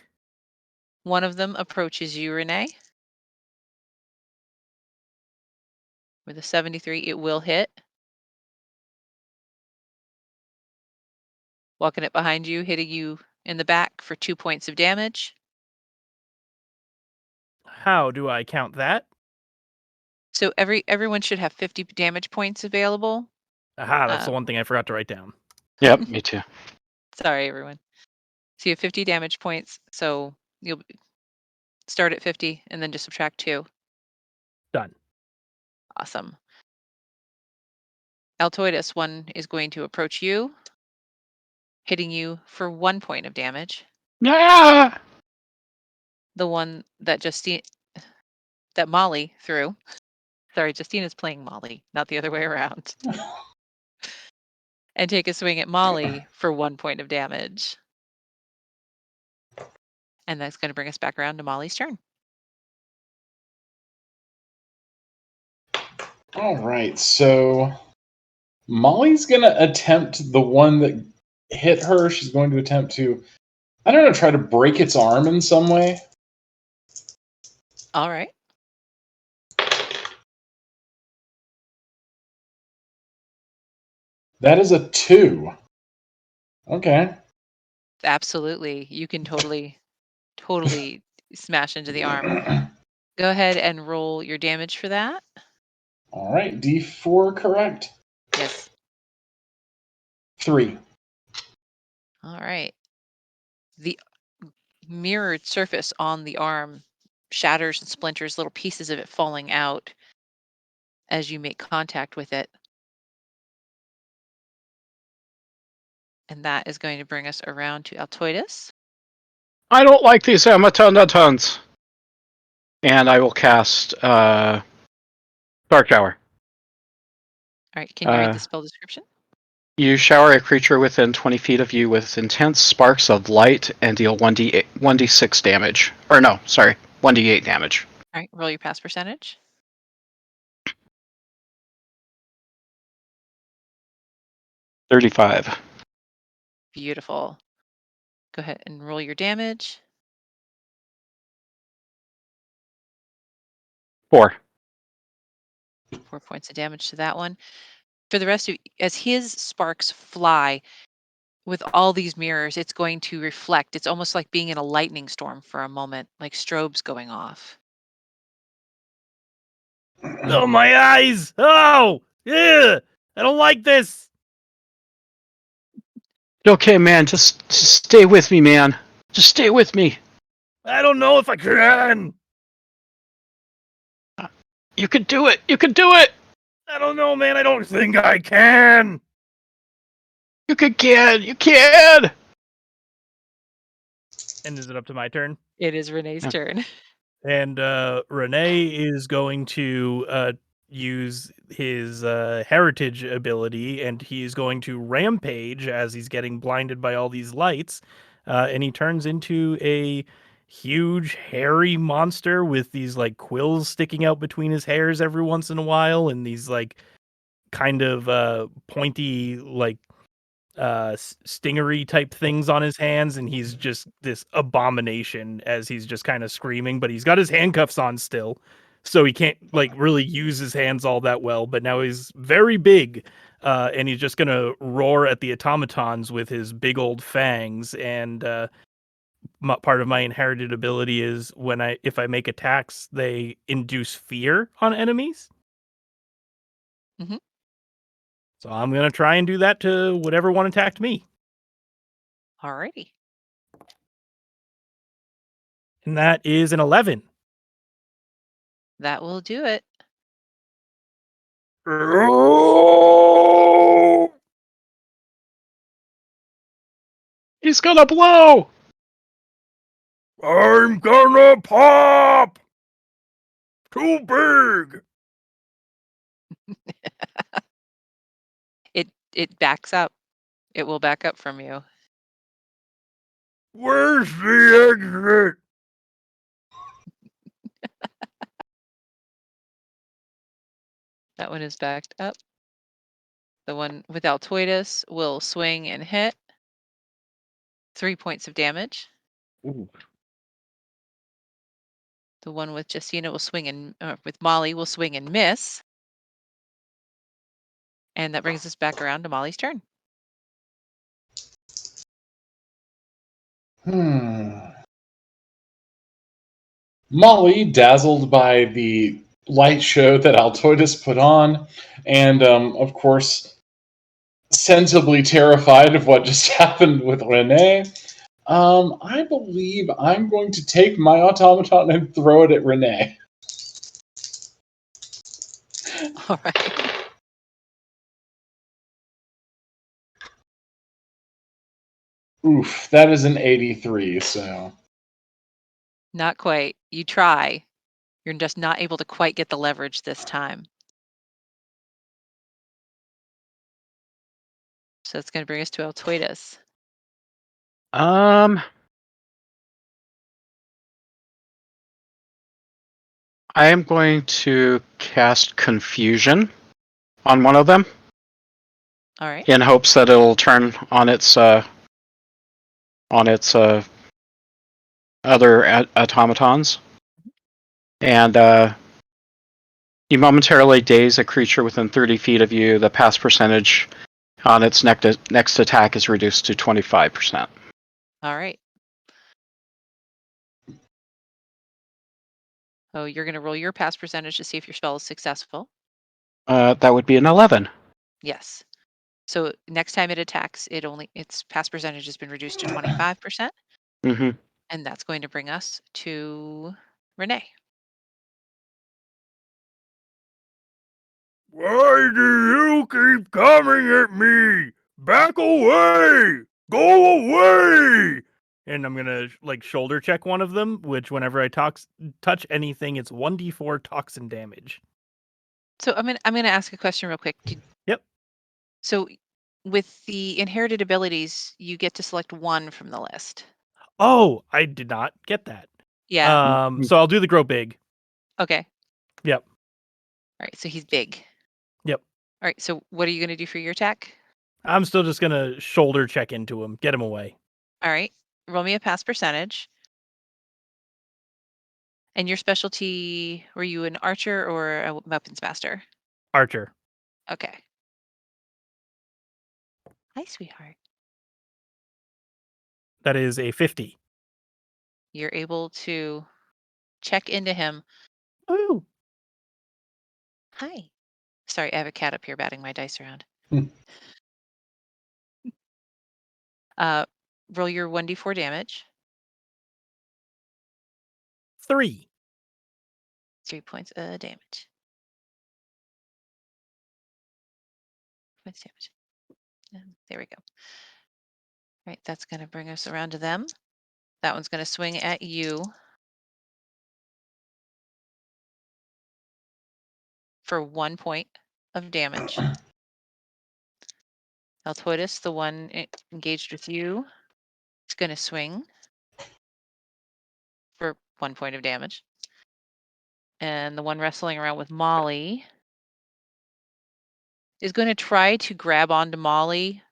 One of them approaches you, Renee. With a 73, it will hit. Walking it behind you, hitting you in the back for 2 points of damage. How do I count that? So everyone should have 50 damage points available. Aha, that's the Um, one thing I forgot to write down. Yep, me too. Sorry, everyone. So you have 50 damage points. So you'll start at 50 and then just subtract 2. Done. Awesome. Altoidus, one is going to approach you, hitting you for 1 point of damage. Yeah. The one that that Molly threw. Sorry, Justina's playing Molly, not the other way around. And take a swing at Molly for 1 point of damage. And that's going to bring us back around to Molly's turn. All right, so Molly's going to attempt the one that hit her. She's going to attempt to, I don't know, try to break its arm in some way. All right. That is a 2. Okay. Absolutely. You can totally smash into the arm. Go ahead and roll your damage for that. All right, D4, correct? Yes. 3. All right. The mirrored surface on the arm shatters and splinters, little pieces of it falling out as you make contact with it. And that is going to bring us around to Altoidus. I don't like these automatons. And I will cast Dark Shower. All right. Can you read the spell description? You shower a creature within 20 feet of you with intense sparks of light and deal 1d6 damage. Or no, sorry, 1d8 damage. All right. Roll your pass percentage. 35. Beautiful. Go ahead and roll your damage. 4. 4 points of damage to that one. For the rest of as his sparks fly with all these mirrors, it's going to reflect. It's almost like being in a lightning storm for a moment, like strobes going off. Oh, my eyes! Oh! Yeah! I don't like this! Okay, man, just stay with me, man. Just stay with me. I don't know if I can! You can do it. You can do it. I don't know, man. I don't think I can! You can. You can. And is it up to my turn? It is Renee's Yeah. turn. And Renee is going to use his heritage ability, and he's going to rampage as he's getting blinded by all these lights. And he turns into a huge, hairy monster with these like quills sticking out between his hairs every once in a while, and these like kind of pointy like stingery type things on his hands, and he's just this abomination as he's just kind of screaming, but he's got his handcuffs on still, so he can't like really use his hands all that well, but now he's very big, and he's just gonna roar at the automatons with his big old fangs. And part of my inherited ability is if I make attacks, they induce fear on enemies. Mhm. So I'm gonna try and do that to whatever one attacked me. Alrighty. And that is an 11. That will do it. He's gonna blow! I'm gonna pop! Too big! It backs up. It will back up from you. Where's the exit? That one is backed up. The one with Altoidus will swing and hit. 3 points of damage. Ooh. The one with Justina will swing and with Molly will swing and miss. And that brings us back around to Molly's turn. Molly, dazzled by the light show that Altoidus put on, and of course, sensibly terrified of what just happened with Renee, I believe I'm going to take my automaton and throw it at Renee. All right. Oof, that is an 83, so. Not quite. You try. You're just not able to quite get the leverage this time. So it's going to bring us to Altoidus. I am going to cast Confusion on one of them All right. in hopes that it'll turn on its other automatons. And you momentarily daze a creature within 30 feet of you. The pass percentage on its next attack is reduced to 25%. All right. So you're going to roll your pass percentage to see if your spell is successful. That would be an 11. Yes. So next time it attacks, its pass percentage has been reduced to 25%. Mm-hmm. And that's going to bring us to Renee. Why do you keep coming at me? Back away! Go away! And I'm gonna shoulder check one of them, which whenever I touch anything, it's 1d4 toxin damage. So I'm gonna ask a question real quick. Yep. So with the inherited abilities, you get to select one from the list. Oh, I did not get that. Yeah. So I'll do the grow big. Okay. Yep. All right. So he's big. Yep. All right. So what are you gonna do for your attack? I'm still just gonna shoulder check into him, get him away. All right. Roll me a pass percentage. And your specialty, were you an archer or a weapons master? Archer. Okay. Hi, sweetheart. That is a 50. You're able to check into him. Ooh. Hi. Sorry, I have a cat up here batting my dice around. Roll your 1d4 damage. 3. 3 points of damage. Points damage. There we go. All right, that's going to bring us around to them. That one's going to swing at you for 1 point of damage. Altoidus, the one engaged with you, is going to swing for 1 point of damage. And the one wrestling around with Molly is going to try to grab onto Molly,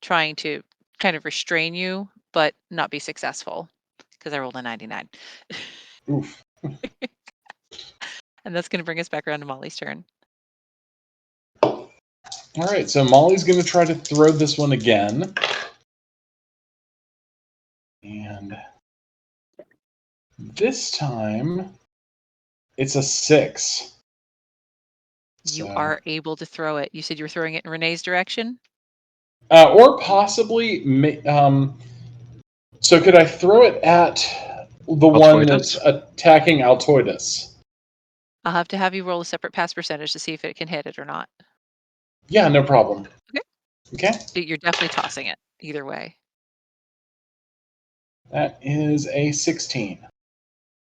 trying to kind of restrain you, but not be successful because I rolled a 99. Oof. And that's going to bring us back around to Molly's turn. All right, so Molly's going to try to throw this one again. And this time, it's a 6. You So, are able to throw it. You said you were throwing it in Renee's direction? or possibly, so could I throw it at The one that's Altoides? attacking Altoidus. I'll have to have you roll a separate pass percentage to see if it can hit it or not. Yeah, no problem. Okay. Okay. You're definitely tossing it either way. That is a 16.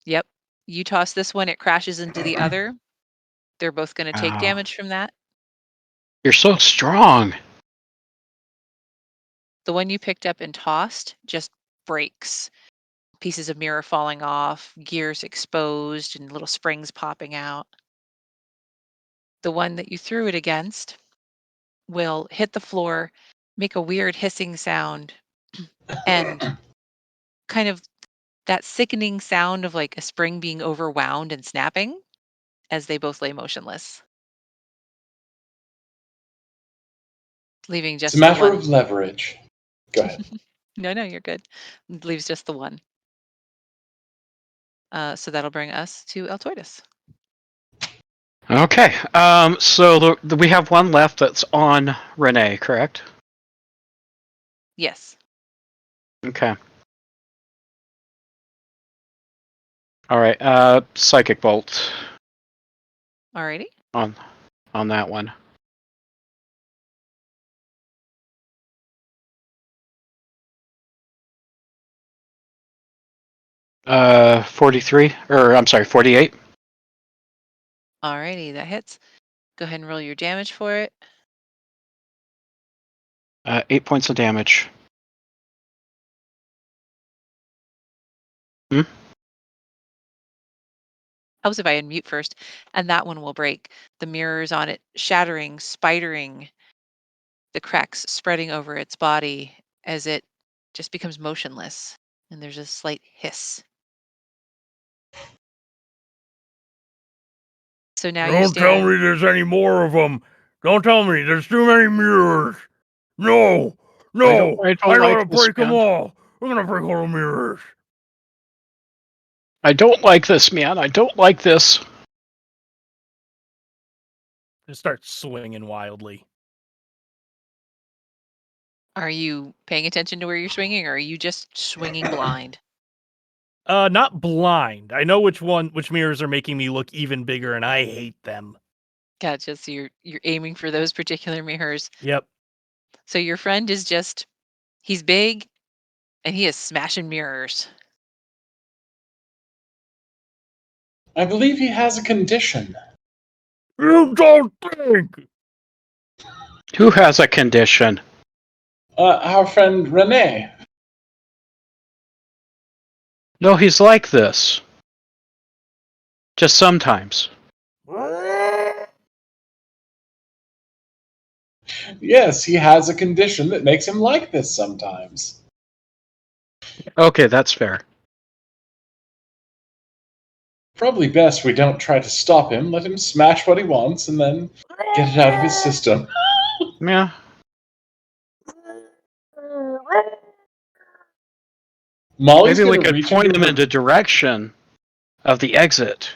Yep. You toss this one, it crashes into the other. They're both going to take Wow. damage from that. You're so strong. The one you picked up and tossed just breaks. Pieces of mirror falling off, gears exposed, and little springs popping out. The one that you threw it against will hit the floor, make a weird hissing sound, and kind of that sickening sound of like a spring being overwound and snapping as they both lay motionless, leaving It's a just the matter of one. leverage. Go ahead. No, you're good. Leaves just the one. So that'll bring us to Altoidus. Okay. So we have one left that's on Renee, correct? Yes. Okay. All right. Psychic bolt Alrighty. on that one. 43, or I'm sorry, 48. Alrighty, that hits. Go ahead and roll your damage for it. 8 points of damage. Helps if I unmute first. And that one will break. The mirrors on it shattering, spidering, the cracks spreading over its body as it just becomes motionless. And there's a slight hiss. So now you Don't tell stand. me there's any more of them. Don't tell me there's too many mirrors. No, no, I I don't know how like to this, break them man. all. I'm gonna break all the mirrors. I don't like this, man. I don't like this. Just start swinging wildly. Are you paying attention to where you're swinging, or are you just swinging blind? Not blind. I know which mirrors are making me look even bigger, and I hate them. Gotcha. So you're aiming for those particular mirrors. Yep. So your friend is just he's big and he is smashing mirrors. I believe he has a condition. You don't think? Who has a condition? Our friend Renee. No, he's like this. Just sometimes. Yes, he has a condition that makes him like this sometimes. Okay, that's fair. Probably best we don't try to stop him. Let him smash what he wants and then get it out of his system. Yeah. Molly's Maybe we gonna could reach point into him in her. the direction of the exit.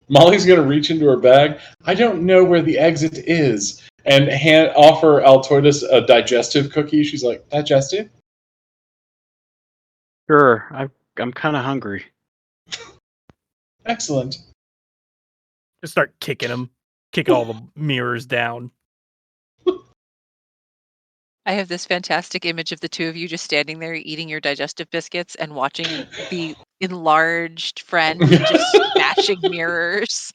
Molly's gonna reach into her bag. I don't know where the exit is, and offer Altoidus a digestive cookie. She's like, digestive? Sure, I'm kind of hungry. Excellent. Just start kicking them. Kick all the mirrors down. I have this fantastic image of the two of you just standing there eating your digestive biscuits and watching the enlarged friend just smashing mirrors.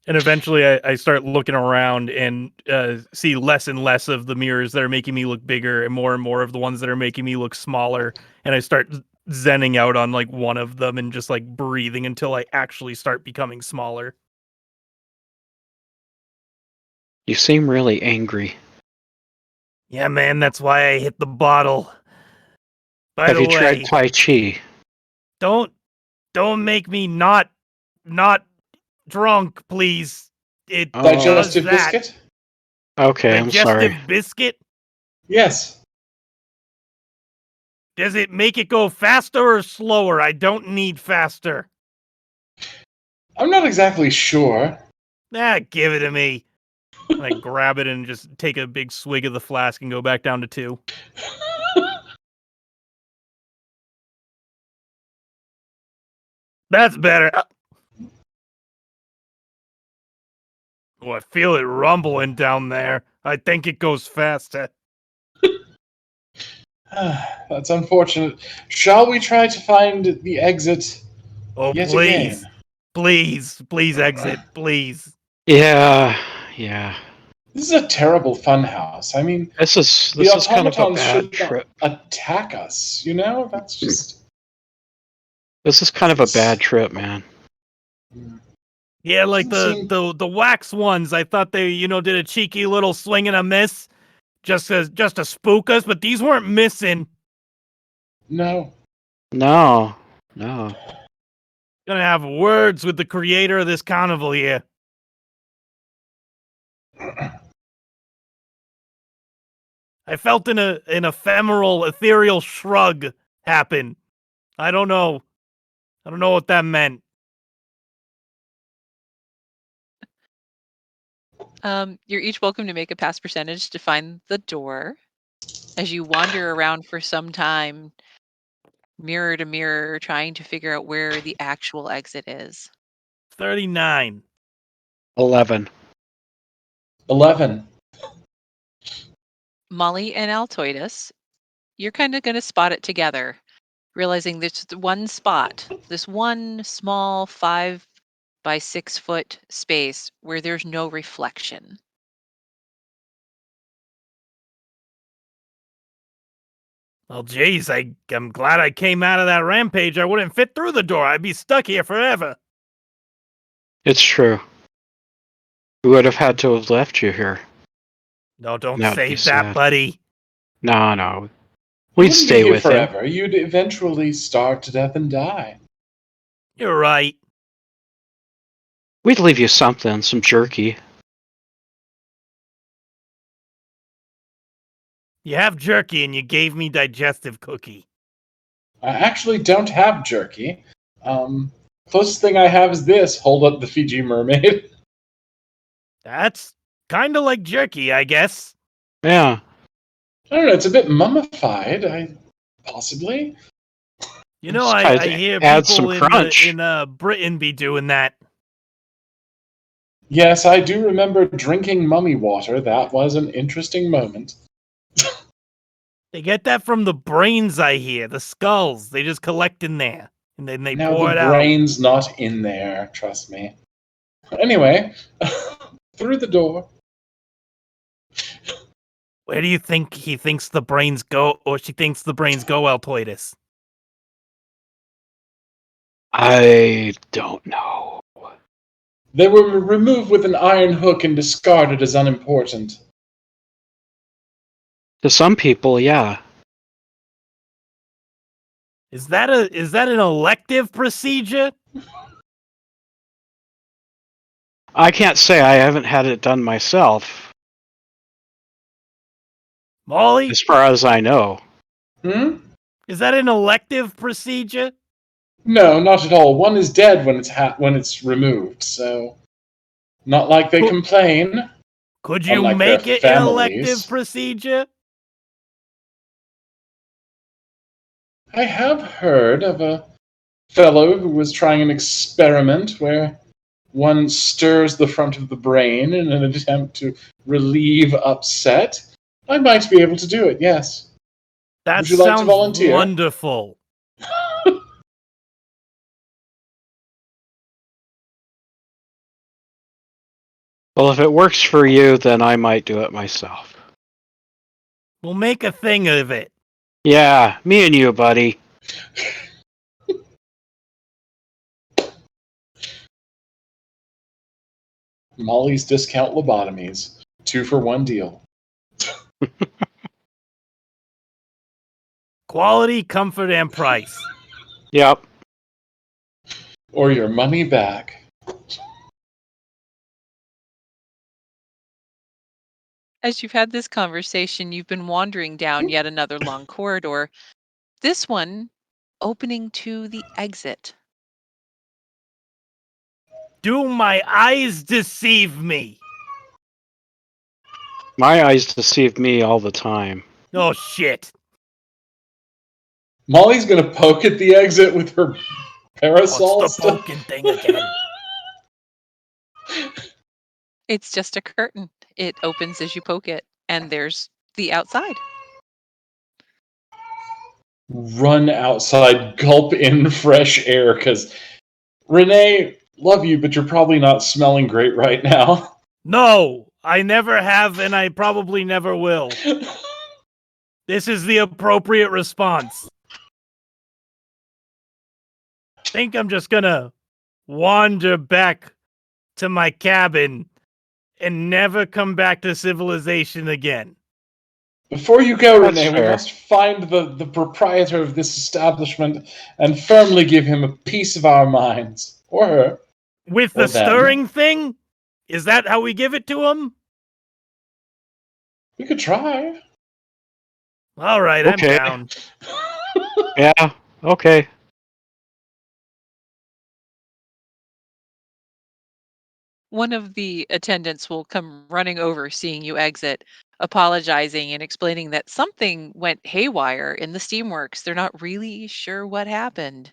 And eventually I start looking around and see less and less of the mirrors that are making me look bigger and more of the ones that are making me look smaller. And I start zenning out on like one of them and just like breathing until I actually start becoming smaller. You seem really angry. Yeah, man, that's why I hit the bottle. By Have the you tried way, Tai Chi? don't make me not drunk, please. It Oh, does Digestive that. biscuit? okay, I'm sorry. Digestive biscuit? Yes. Does it make it go faster or slower? I don't need faster. I'm not exactly sure. Give it to me. I grab it and just take a big swig of the flask and go back down to 2. That's better. Oh, I feel it rumbling down there. I think it goes faster. That's unfortunate. Shall we try to find the exit Oh, yet please. again? Please exit, please. Yeah. This is a terrible funhouse. I mean, This the is kind of a automatons bad should not trip. attack us, you know? That's just... This is kind of a bad trip, man. Yeah, like Doesn't the wax ones. I thought they, did a cheeky little swing and a miss just to spook us, but these weren't missing. No. No. Gonna have words with the creator of this carnival here. I felt an ephemeral, ethereal shrug happen. I don't know what that meant. You're each welcome to make a pass percentage to find the door. As you wander around for some time, mirror to mirror, trying to figure out where the actual exit is. 39. 11. 11. Molly and Altoidus, you're kind of going to spot it together, realizing there's one spot, this one small 5 by 6 foot space where there's no reflection. Well, geez, I'm glad I came out of that rampage. I wouldn't fit through the door. I'd be stuck here forever. It's true. We would have had to have left you here. No, don't That'd say be that, sad. buddy. No. You We'd wouldn't stay be here with him. forever. You'd eventually starve to death and die. You're right. We'd leave you something, some jerky. You have jerky and you gave me digestive cookie. I actually don't have jerky. Closest thing I have is this. Hold up the Fiji mermaid. That's kind of like jerky, I guess. Yeah. I don't know. It's a bit mummified. Possibly. You know, Just try I to hear add some people crunch. in Britain be doing that. Yes, I do remember drinking mummy water. That was an interesting moment. They get that from the brains, I hear. The skulls. They just collect in there. And then they Now pour the it out. brain's not in there, trust me. Anyway, through the door. Where do you think he thinks the brains go, or she thinks the brains go, Altoidus? I don't know. They were removed with an iron hook and discarded as unimportant. To some people, yeah. Is that an elective procedure? I can't say. I haven't had it done myself, Molly? as far as I know. Is that an elective procedure? No, not at all. One is dead when it's removed, so not like they complain. Could you Unlike make their it an families. elective procedure? I have heard of a fellow who was trying an experiment where one stirs the front of the brain in an attempt to relieve upset. I might be able to do it, yes. That Would you like to sounds volunteer? wonderful. Well, if it works for you, then I might do it myself. We'll make a thing of it. Yeah, me and you, buddy. Molly's Discount Lobotomies. 2-for-1 deal. Quality, comfort, and price. Yep. Or your money back. As you've had this conversation, you've been wandering down yet another long corridor, this one opening to the exit. Do my eyes deceive me? My eyes deceive me all the time. Oh, shit. Molly's gonna poke at the exit with her parasol What's the stuff. poking thing again? It's just a curtain. It opens as you poke it, and there's the outside. Run outside, gulp in fresh air, because Renee, love you, but you're probably not smelling great right now. No, I never have, and I probably never will. This is the appropriate response. Think I'm just gonna wander back to my cabin and never come back to civilization again. Before you go, That's Renee, we fair. must find the proprietor of this establishment and firmly give him a piece of our minds. Or her. With Or the them. stirring thing? Is that how we give it to him? We could try. All right, I'm Okay. down. Yeah. Okay. One of the attendants will come running over seeing you exit, apologizing and explaining that something went haywire in the steamworks. They're not really sure what happened.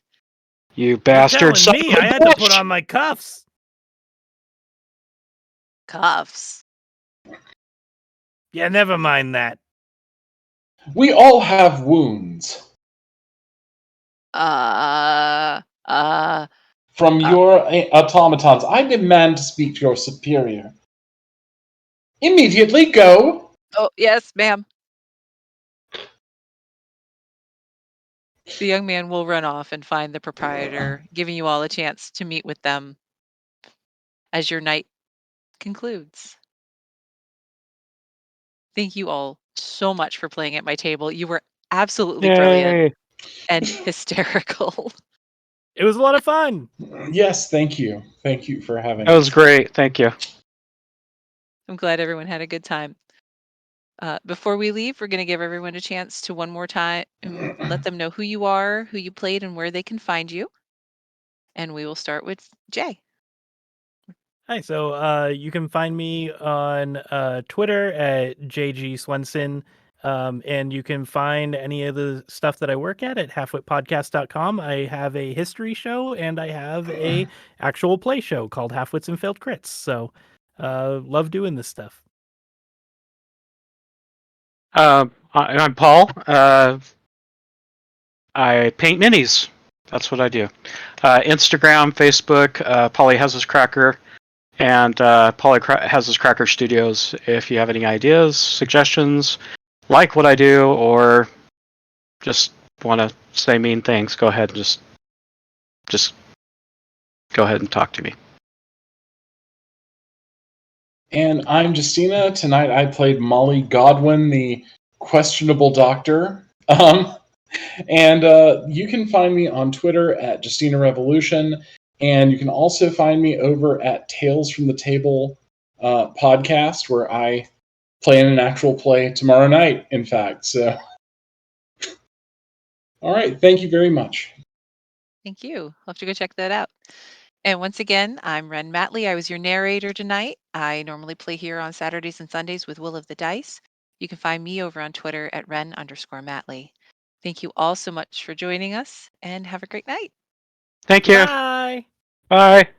You You're bastard telling son me of I a had to put bitch! on my cuffs. Cuffs. Yeah, never mind that. We all have wounds. Uh, uh, From uh, your automatons, I demand to speak to your superior. Immediately go! oh, yes, ma'am. The young man will run off and find the proprietor, giving you all a chance to meet with them as your night concludes. Thank you all so much for playing at my table. You were absolutely brilliant Yay! and hysterical. It was a lot of fun. Yes, thank you. Thank you for having That was us. great. Thank you. I'm glad everyone had a good time. Before we leave, we're going to give everyone a chance to one more time let them know who you are, who you played, and where they can find you. And we will start with Jay. Hi, so you can find me on Twitter at JG Swenson. And you can find any of the stuff that I work at halfwitpodcast.com. I have a history show and I have a actual play show called Halfwits and Failed Crits. So love doing this stuff. I'm Paul. I paint minis. That's what I do. Instagram, Facebook, Polly has his cracker, and Polly has his cracker studios. If you have any ideas, suggestions, like what I do, or just want to say mean things, go ahead and just go ahead and talk to me. And I'm Justina. Tonight I played Molly Godwin, the questionable doctor. And you can find me on Twitter at Justina Revolution. And you can also find me over at Tales from the Table podcast, where I play in an actual play tomorrow night, in fact. So, all right. Thank you very much. Thank you. I'll have to go check that out. And once again, I'm Ren Matley. I was your narrator tonight. I normally play here on Saturdays and Sundays with Will of the Dice. You can find me over on Twitter at Ren_Matley. Thank you all so much for joining us and have a great night. Thank you. Goodbye. Bye.